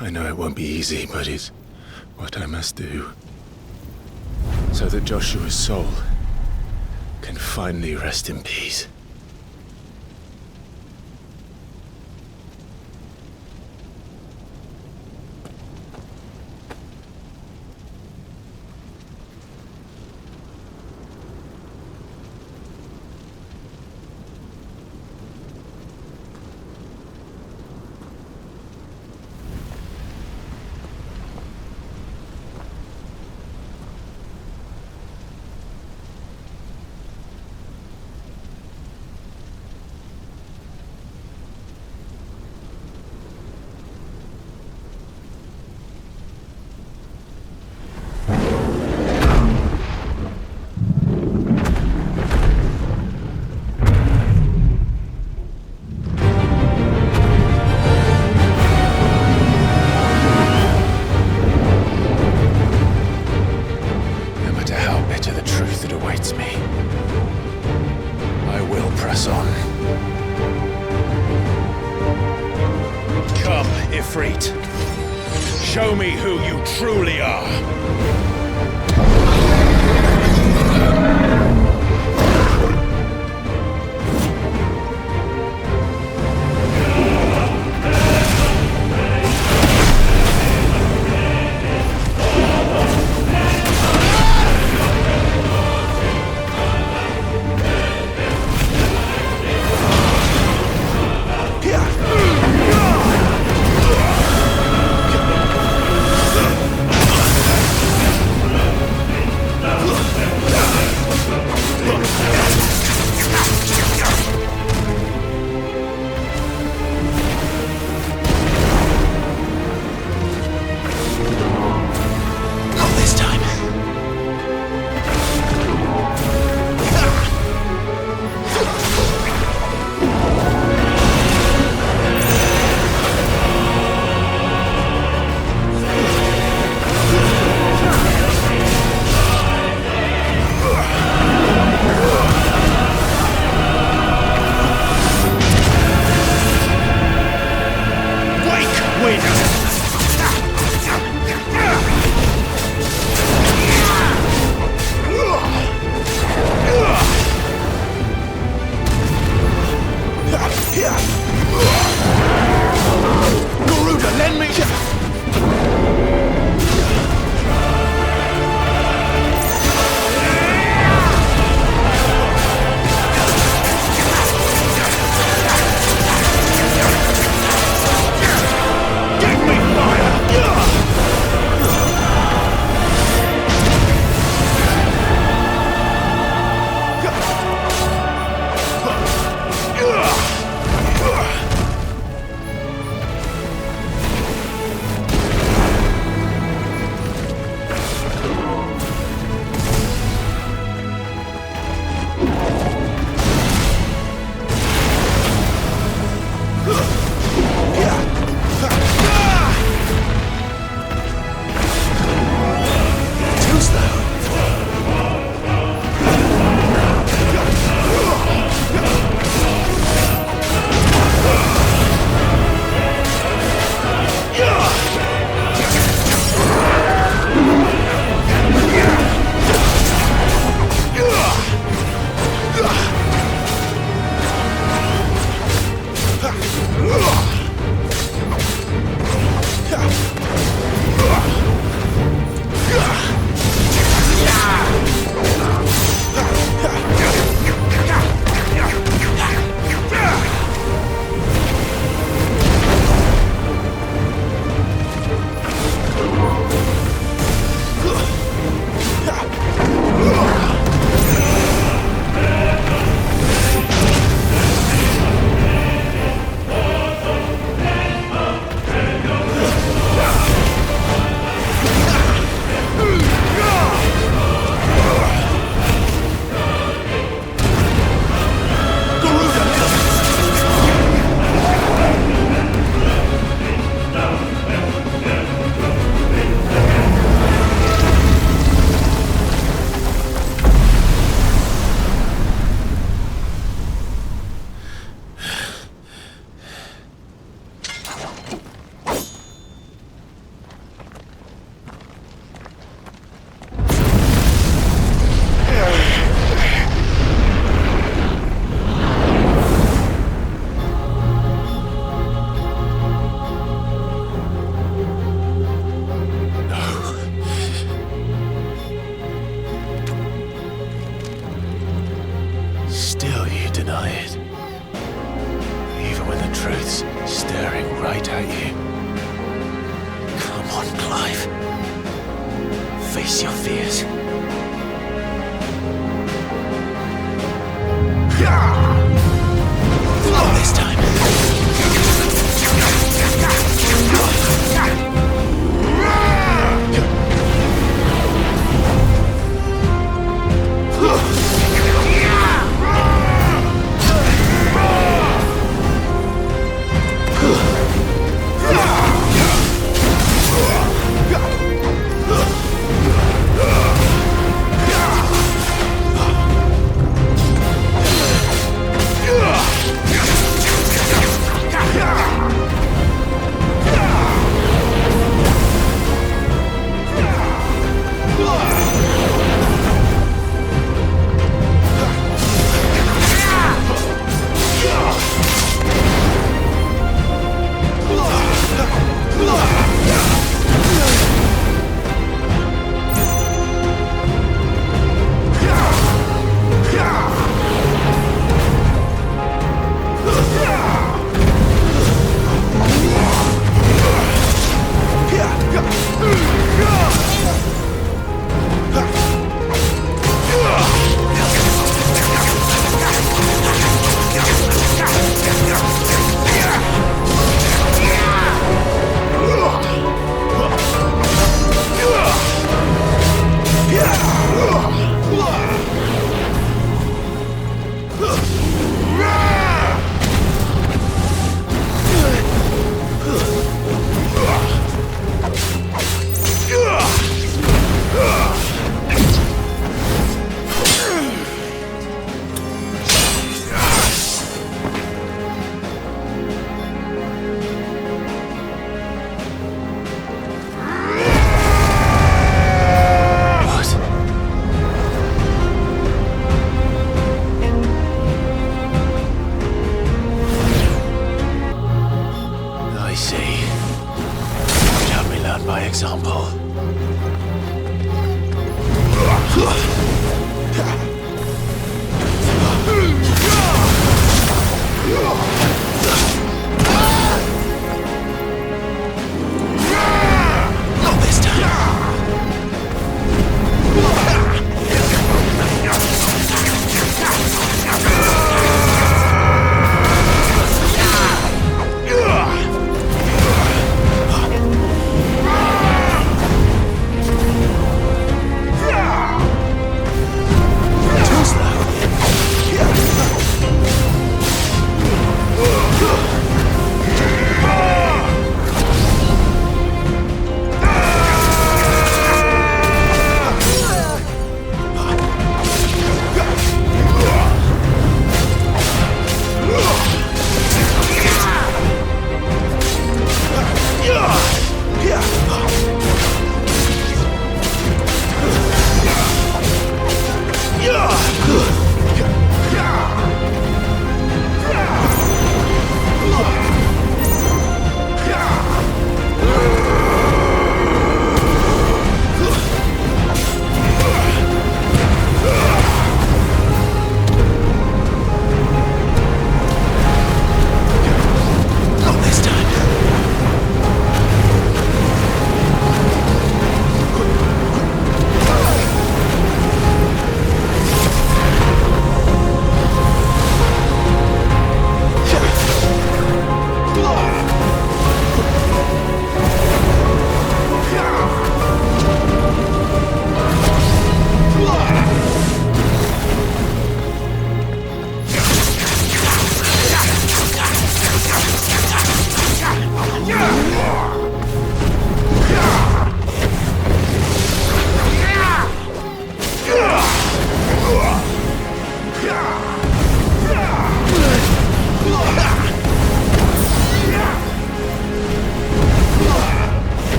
I know it won't be easy, but it's what I must do. So that Joshua's soul can finally rest in peace. Show me who you truly are. when the truth's staring right at you. Come on, Clive. Face your fears. Not this time.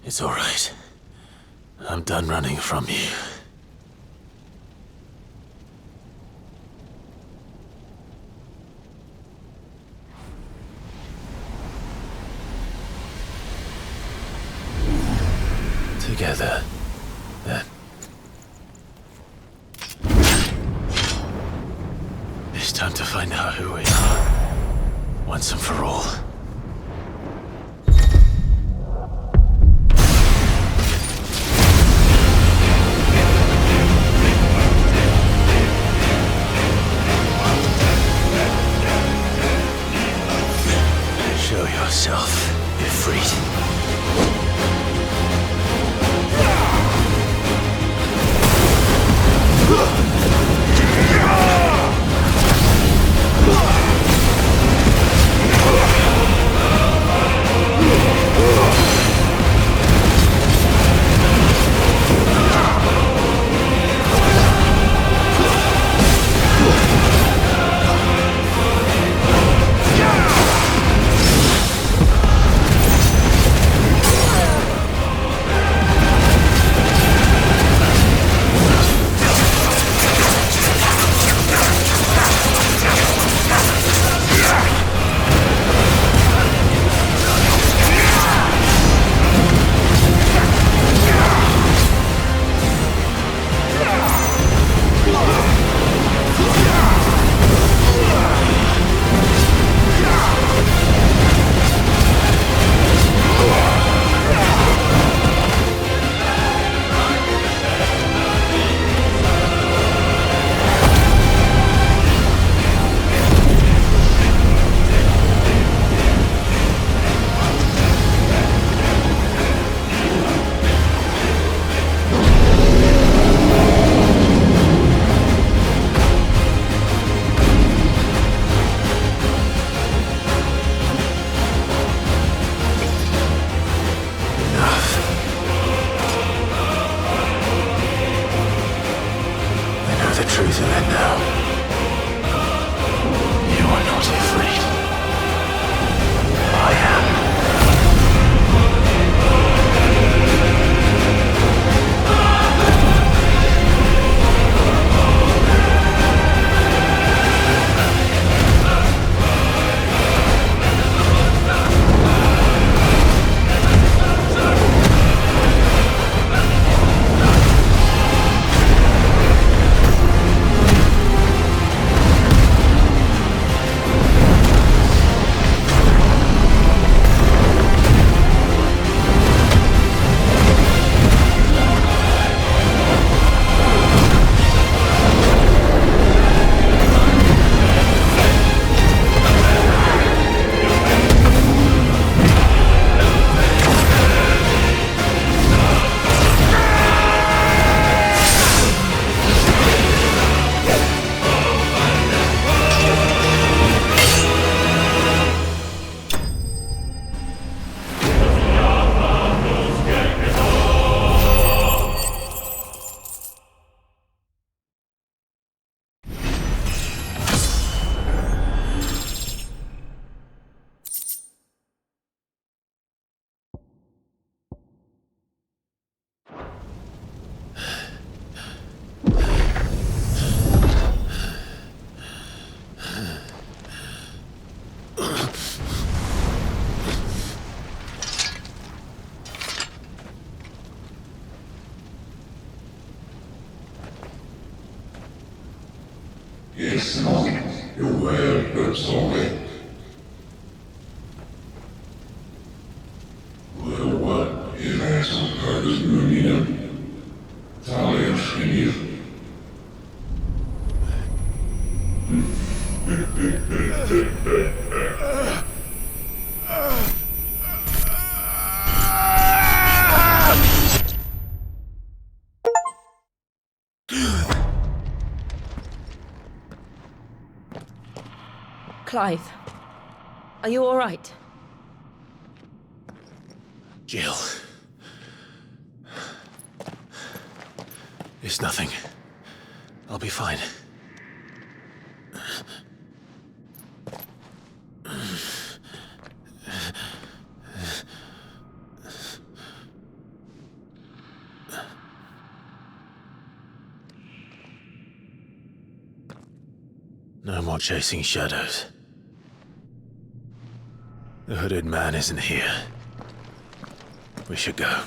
It's all right. I'm done running from you. Together, then. It's time to find out who we are, once and for all. Show yourself, Ifrit. Yes, no, you're well, but sorry. Well, what if I some part of Union? Talia Shinir. Clive, are you all right? Jill. It's nothing. I'll be fine. No more chasing shadows. The hooded man isn't here. We should go.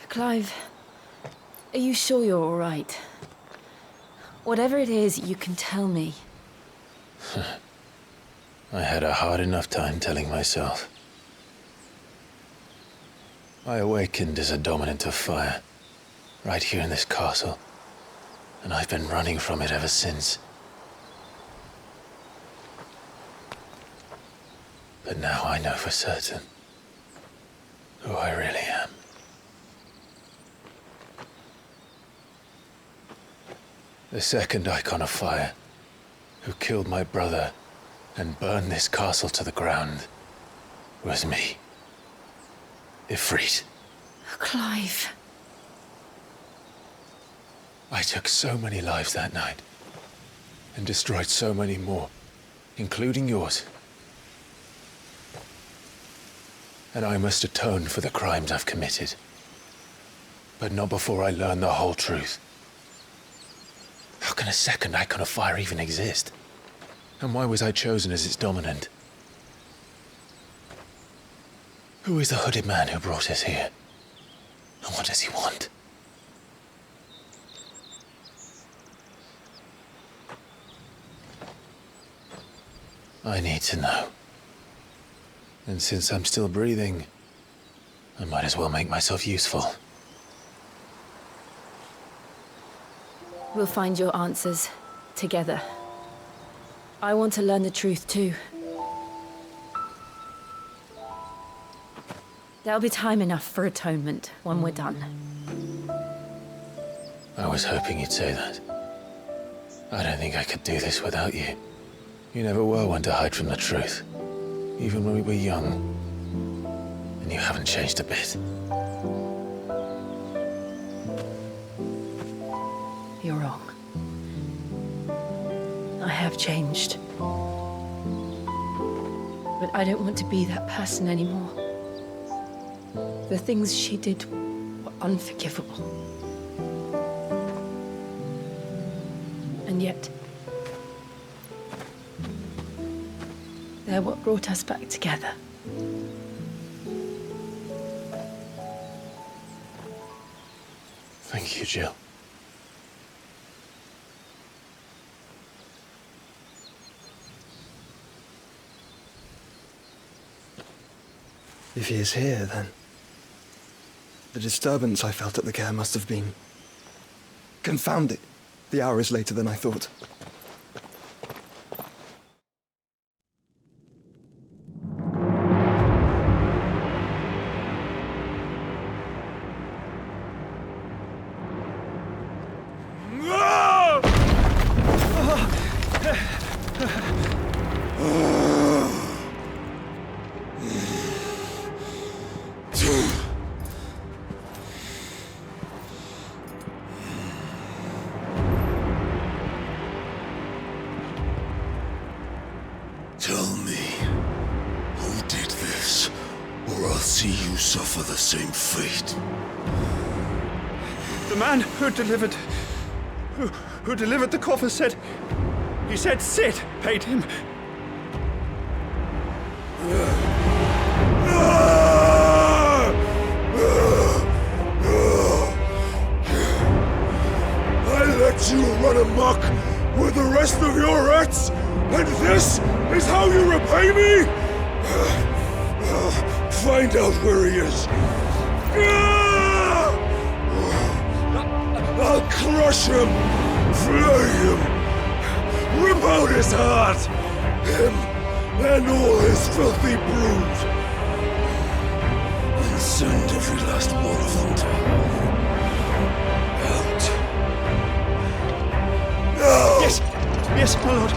Clive, are you sure you're all right? Whatever it is, you can tell me. I had a hard enough time telling myself. I awakened as a dominant of fire, right here in this castle, and I've been running from it ever since. But now I know for certain who I really am. The second icon of fire, who killed my brother and burned this castle to the ground, was me. Ifrit. Clive. I took so many lives that night, and destroyed so many more, including yours. And I must atone for the crimes I've committed. But not before I learn the whole truth. How can a second icon of fire even exist? And why was I chosen as its dominant? Who is the hooded man who brought us here? And what does he want? I need to know. And since I'm still breathing, I might as well make myself useful. We'll find your answers together. I want to learn the truth too. There'll be time enough for atonement when we're done. I was hoping you'd say that. I don't think I could do this without you. You never were one to hide from the truth, even when we were young. And you haven't changed a bit. You're wrong. I have changed. But I don't want to be that person anymore. The things she did were unforgivable. And yet, they're what brought us back together. Thank you, Jill. If he is here, then the disturbance I felt at the care must have been... Confound it! The hour is later than I thought. Tell me, who did this, or I'll see you suffer the same fate. The man who delivered the coffin said... He said Sid paid him. I let you run amok with the rest of your rats, and this is how you repay me? Find out where he is. I'll crush him, flay him, rip out his heart, him and all his filthy brood. And Send every last one of them to out. No! Yes! Yes, my lord.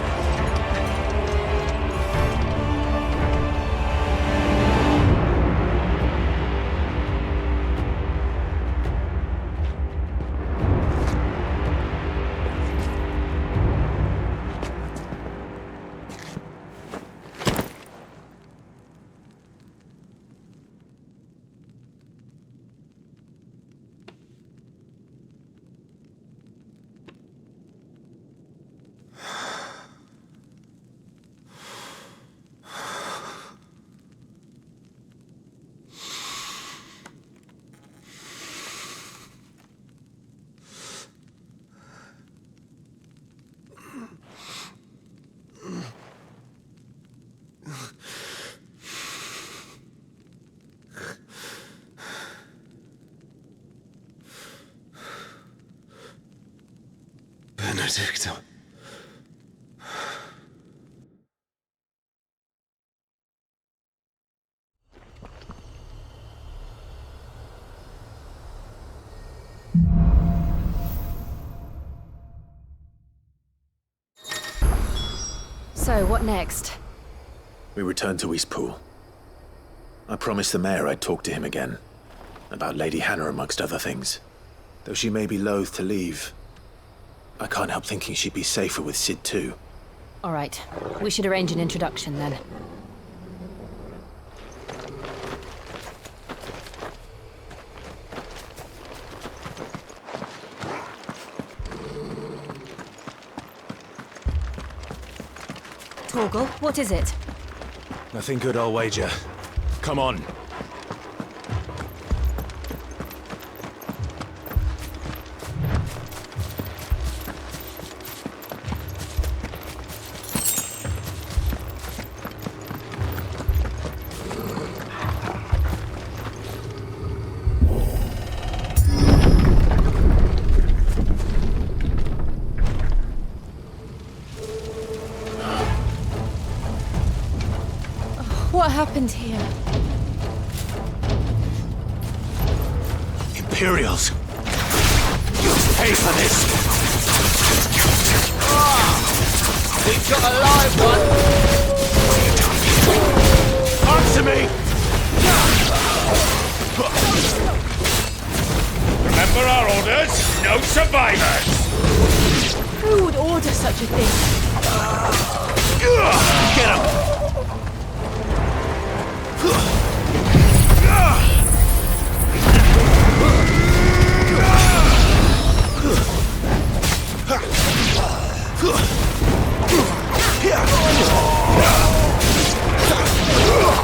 Benedicto. So, what next? We return to Eastpool. I promised the mayor I'd talk to him again. About Lady Hannah, amongst other things. Though she may be loath to leave, I can't help thinking she'd be safer with Sid too. All right. We should arrange an introduction then. Torgal, what is it? Nothing good, I'll wager. Come on. What happened here? Imperials! You pay for this! We've got a live one! Answer me! Remember our orders? No survivors! Who would order such a thing? Get him!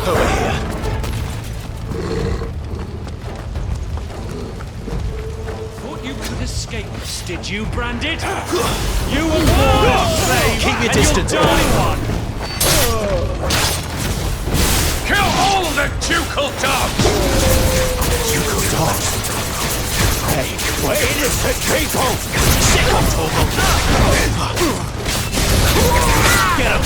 Over here. Thought you could escape us, did you, Branded? You were born a slave, Keep your and distance. you'll die one. Kill all the ducal dogs! Ducal dogs? Hey, we're innocent people! Sick of Torgal! Get him!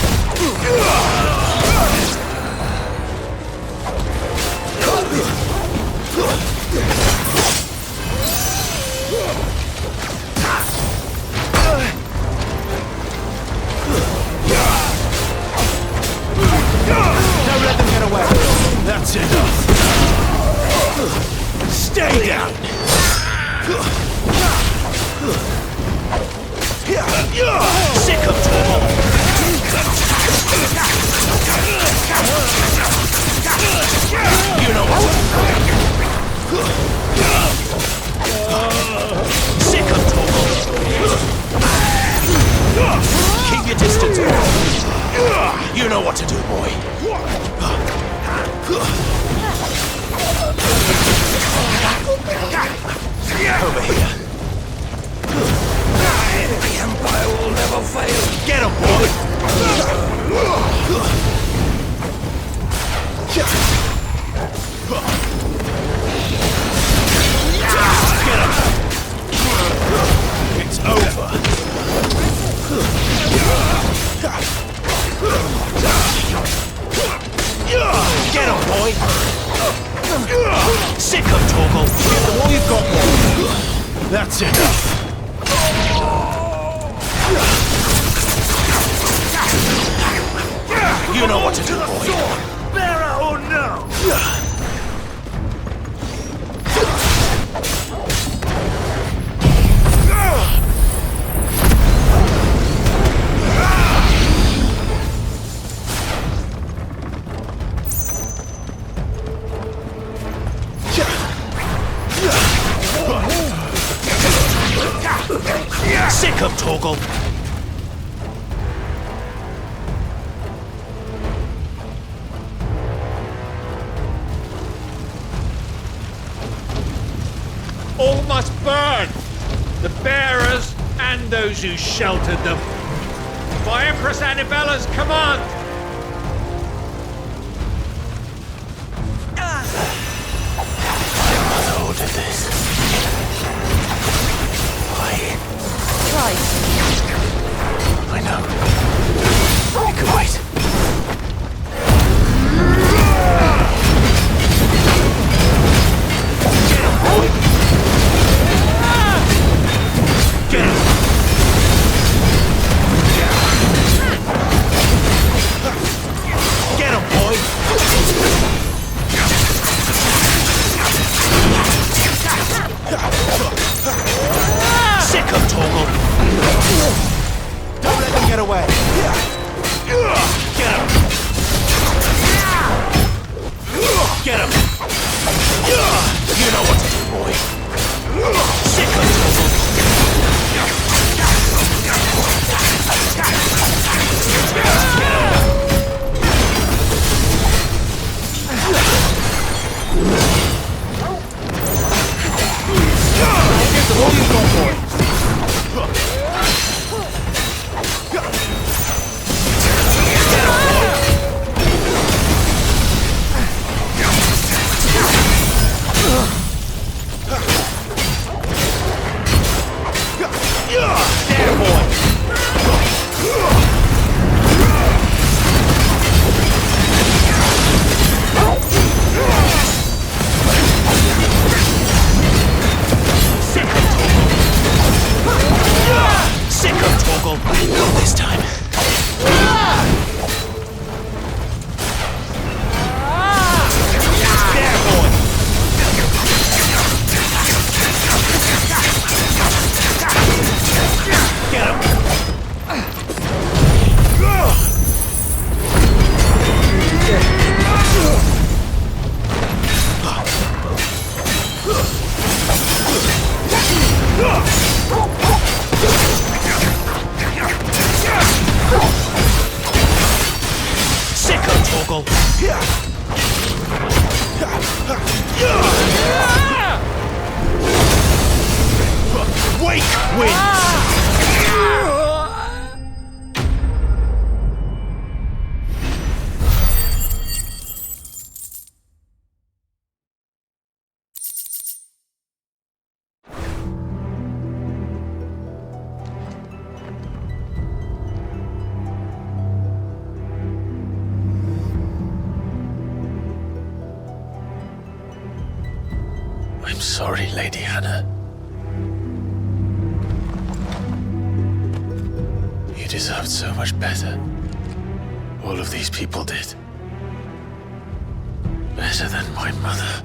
Don't let them get away. That's enough! Stay down! Sick of Torgal! You know what? Sick of Torgal! Keep your distance, boy. You know what to do, boy. Over here. The Empire will never fail. Get him, boy! Get him! It's over. Get him, boy! Sick of Torgal! Give them all you've got, boy! That's enough! You know what to do, boy! Bearer or no? Sick of Torgal! All must burn! The bearers and those who sheltered them. By Empress Annabella's command! My mother ordered this. Why? Clive. I know. You can wait. Get him! Get him, boy! Sick of Torgal! Don't let them get away! Get him! Get him! You know what to do, boy! Sick of Torgal! Get the all you've got, boy! Not this time. There, boy. Get him. Sick of Torgal! Wake wins! I'm sorry, Lady Hannah. You deserved so much better. All of these people did. Better than my mother.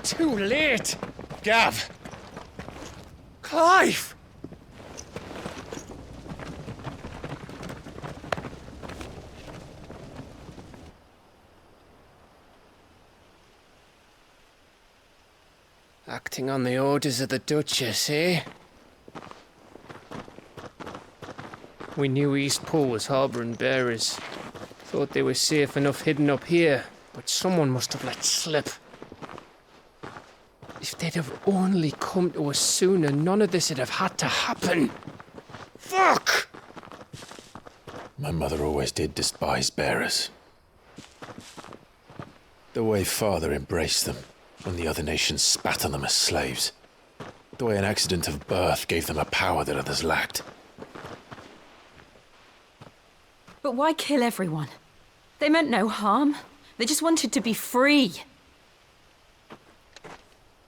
Too late! Gav! Clive! Acting on the orders of the Duchess, eh? We knew Eastpool was harbouring bearers. Thought they were safe enough hidden up here, but someone must have let slip. If they'd have only come to us sooner, none of this would have had to happen. Fuck! My mother always did despise bearers. The way Father embraced them when the other nations spat on them as slaves. The way an accident of birth gave them a power that others lacked. But why kill everyone? They meant no harm. They just wanted to be free.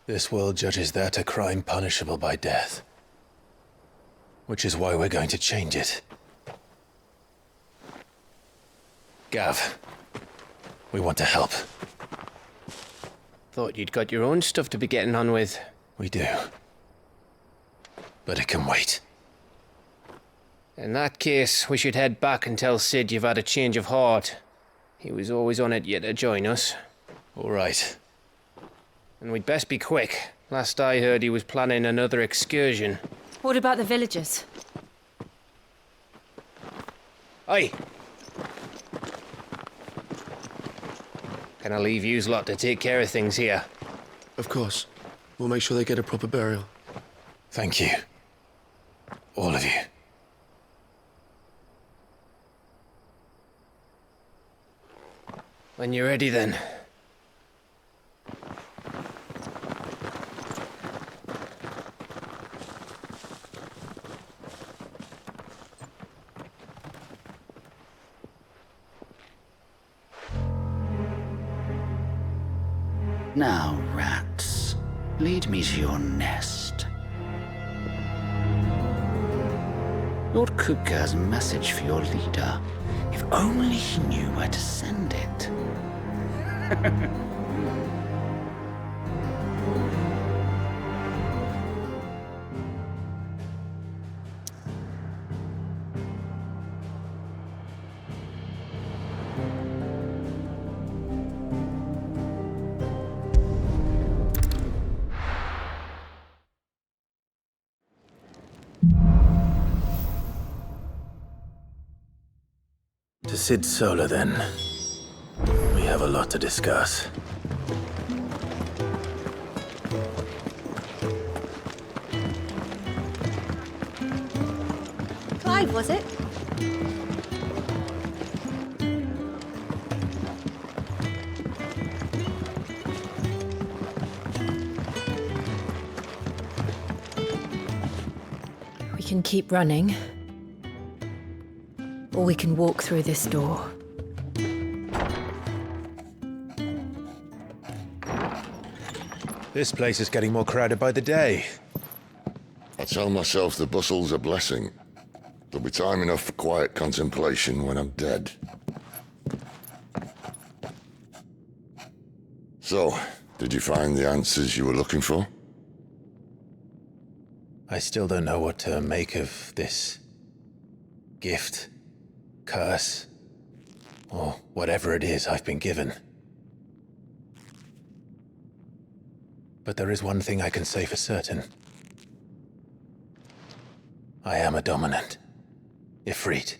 This world judges that a crime punishable by death. Which is why we're going to change it. Gav, we want to help. Thought you'd got your own stuff to be getting on with. We do. But it can wait. In that case, we should head back and tell Sid you've had a change of heart. He was always on it yet to join us. All right. And we'd best be quick. Last I heard, he was planning another excursion. What about the villagers? Aye. Can I leave yous lot to take care of things here? Of course. We'll make sure they get a proper burial. Thank you. All of you. When you're ready, then. Now, rats, lead me to your nest. Lord Kupka has a message for your leader. If only he knew where to send it. To Sid Solar, then. We have a lot to discuss. Clive, was it? We can keep running. Or we can walk through this door. This place is getting more crowded by the day. I tell myself the bustle's a blessing. There'll be time enough for quiet contemplation when I'm dead. So, did you find the answers you were looking for? I still don't know what to make of this gift, curse, or whatever it is I've been given. But there is one thing I can say for certain. I am a dominant, Ifrit.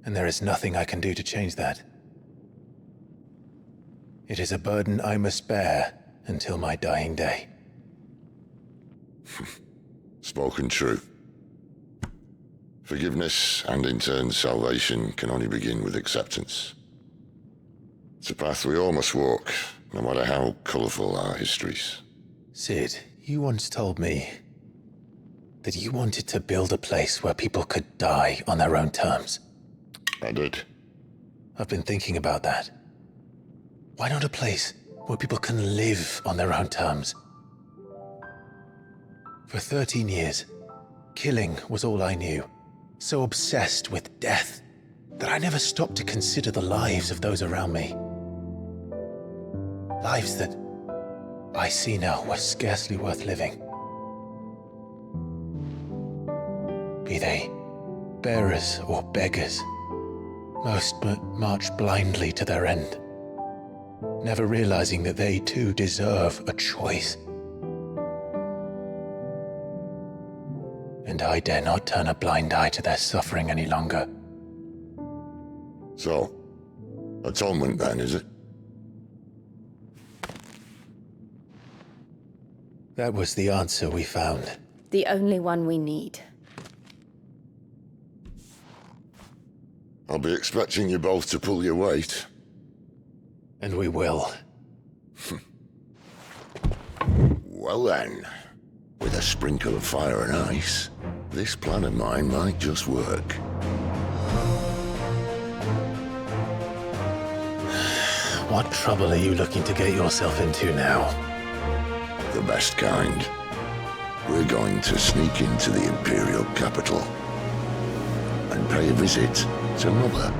And there is nothing I can do to change that. It is a burden I must bear until my dying day. Spoken true. Forgiveness, and in turn salvation, can only begin with acceptance. It's a path we all must walk, no matter how colourful our histories. Sid, you once told me that you wanted to build a place where people could die on their own terms. I did. I've been thinking about that. Why not a place where people can live on their own terms? For 13 years, killing was all I knew. So obsessed with death that I never stopped to consider the lives of those around me. Lives that I see now were scarcely worth living. Be they bearers or beggars, most march blindly to their end, never realizing that they too deserve a choice. And I dare not turn a blind eye to their suffering any longer. So, atonement then, is it? That was the answer we found. The only one we need. I'll be expecting you both to pull your weight. And we will. Well then, with a sprinkle of fire and ice, this plan of mine might just work. What trouble are you looking to get yourself into now? The best kind. We're going to sneak into the Imperial capital and pay a visit to Mother.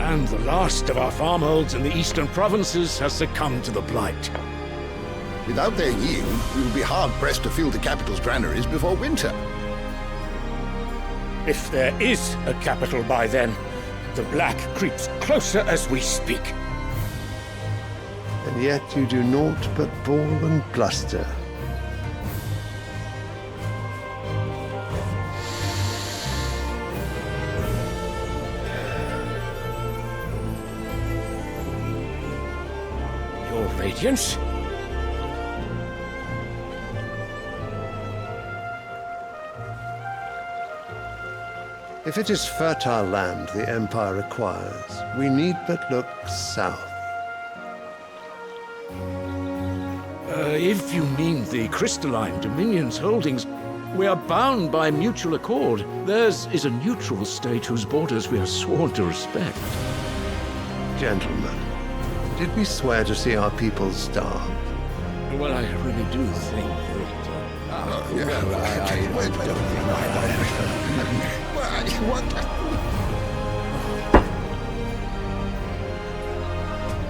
And the last of our farmholds in the eastern provinces has succumbed to the blight. Without their yield, we will be hard-pressed to fill the capital's granaries before winter. If there is a capital by then, the black creeps closer as we speak. And yet you do naught but bawl and bluster. Your Radiance? If it is fertile land the Empire requires, we need but look south. If you mean the crystalline Dominion's holdings, we are bound by mutual accord. Theirs is a neutral state whose borders we are sworn to respect. Gentlemen, did we swear to see our people starve? Well, I really do think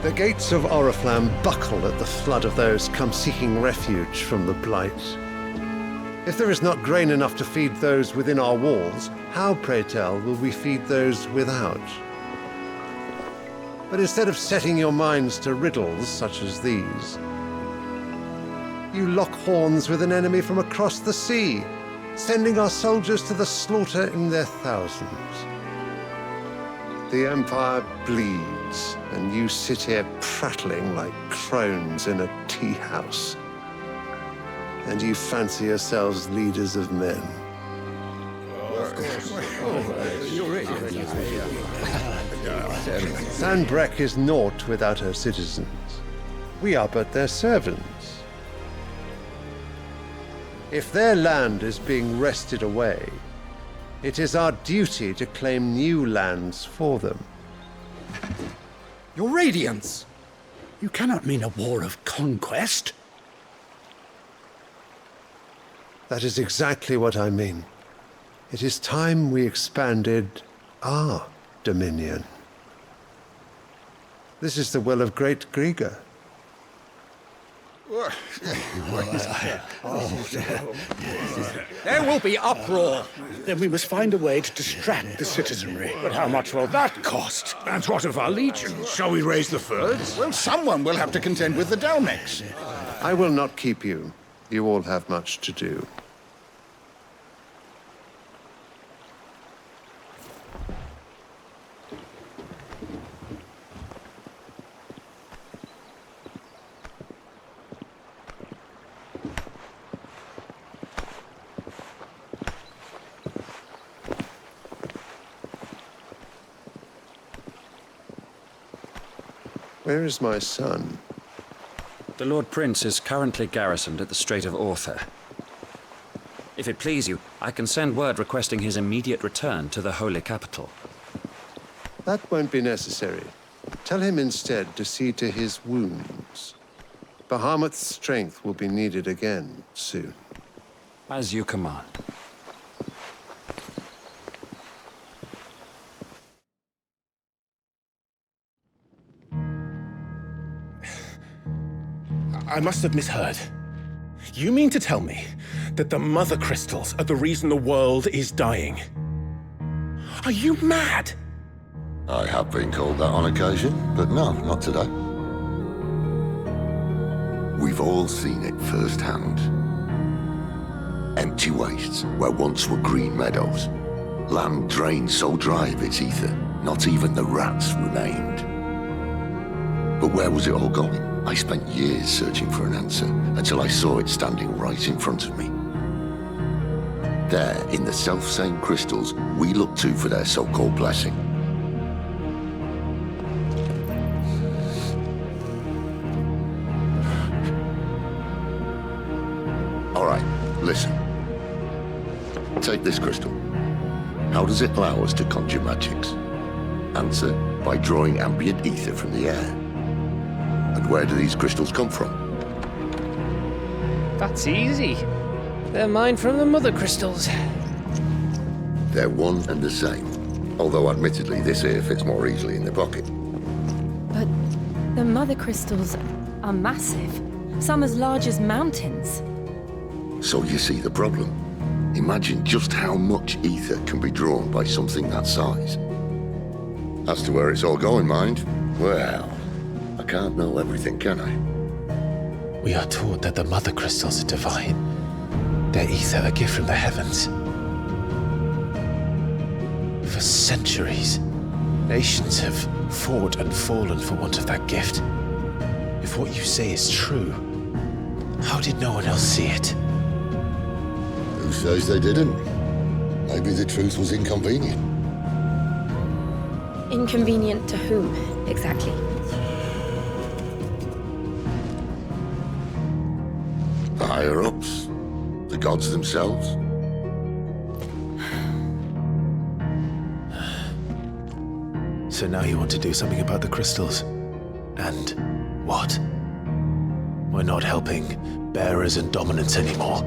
The gates of Oriflamme buckle at the flood of those come seeking refuge from the blight. If there is not grain enough to feed those within our walls, how, pray tell, will we feed those without? But instead of setting your minds to riddles such as these, you lock horns with an enemy from across the sea, sending our soldiers to the slaughter in their thousands. The Empire bleeds, and you sit here prattling like crones in a tea house. And you fancy yourselves leaders of men. Sanbreque is naught without her citizens. We are but their servants. If their land is being wrested away, it is our duty to claim new lands for them. Your Radiance! You cannot mean a war of conquest. That is exactly what I mean. It is time we expanded our dominion. This is the will of great Grieger. There will be uproar. Then we must find a way to distract the citizenry. But how much will that cost? And what of our legions? Shall we raise the furs? Well, someone will have to contend with the Dalmex. I will not keep you. You all have much to do. Where is my son? The Lord Prince is currently garrisoned at the Strait of Orther. If it please you, I can send word requesting his immediate return to the Holy Capital. That won't be necessary. Tell him instead to see to his wounds. Bahamut's strength will be needed again soon. As you command. I must have misheard. You mean to tell me that the Mother Crystals are the reason the world is dying? Are you mad? I have been called that on occasion, but no, not today. We've all seen it firsthand. empty wastes where once were green meadows. Land drained so dry of its ether, not even the rats remained. But where was it all going? I spent years searching for an answer until I saw it standing right in front of me. There, in the self-same crystals we look to for their so-called blessing. All right, listen. Take this crystal. How does it allow us to conjure magics? Answer, by drawing ambient ether from the air. And where do these crystals come from? That's easy. They're mine from the mother crystals. They're one and the same. Although admittedly this here fits more easily in the pocket. But the mother crystals are massive. Some as large as mountains. So you see the problem. Imagine just how much ether can be drawn by something that size. As to where it's all going, mind, well, I can't know everything, can I? We are taught that the mother crystals are divine. Their ether a gift from the heavens. For centuries, nations have fought and fallen for want of that gift. If what you say is true, how did no one else see it? Who says they didn't? Maybe the truth was inconvenient. Inconvenient to whom, exactly? The higher-ups? The gods themselves? So now you want to do something about the crystals? And what? We're not helping bearers and dominants anymore.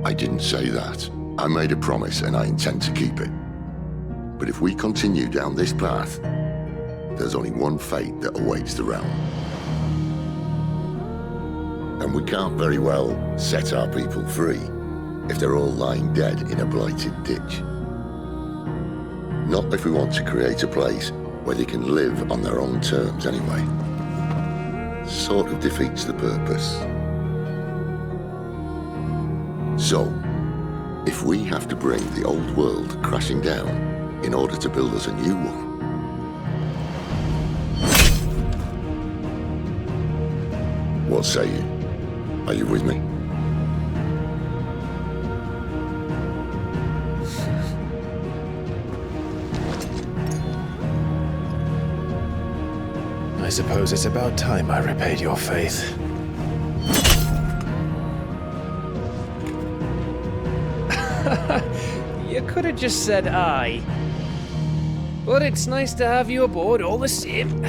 I didn't say that. I made a promise and I intend to keep it. But if we continue down this path, there's only one fate that awaits the realm. And we can't very well set our people free if they're all lying dead in a blighted ditch. Not if we want to create a place where they can live on their own terms anyway. Sort of defeats the purpose. So, if we have to bring the old world crashing down in order to build us a new one, what say you? Are you with me? I suppose it's about time I repaid your faith. You could have just said aye. But it's nice to have you aboard all the same.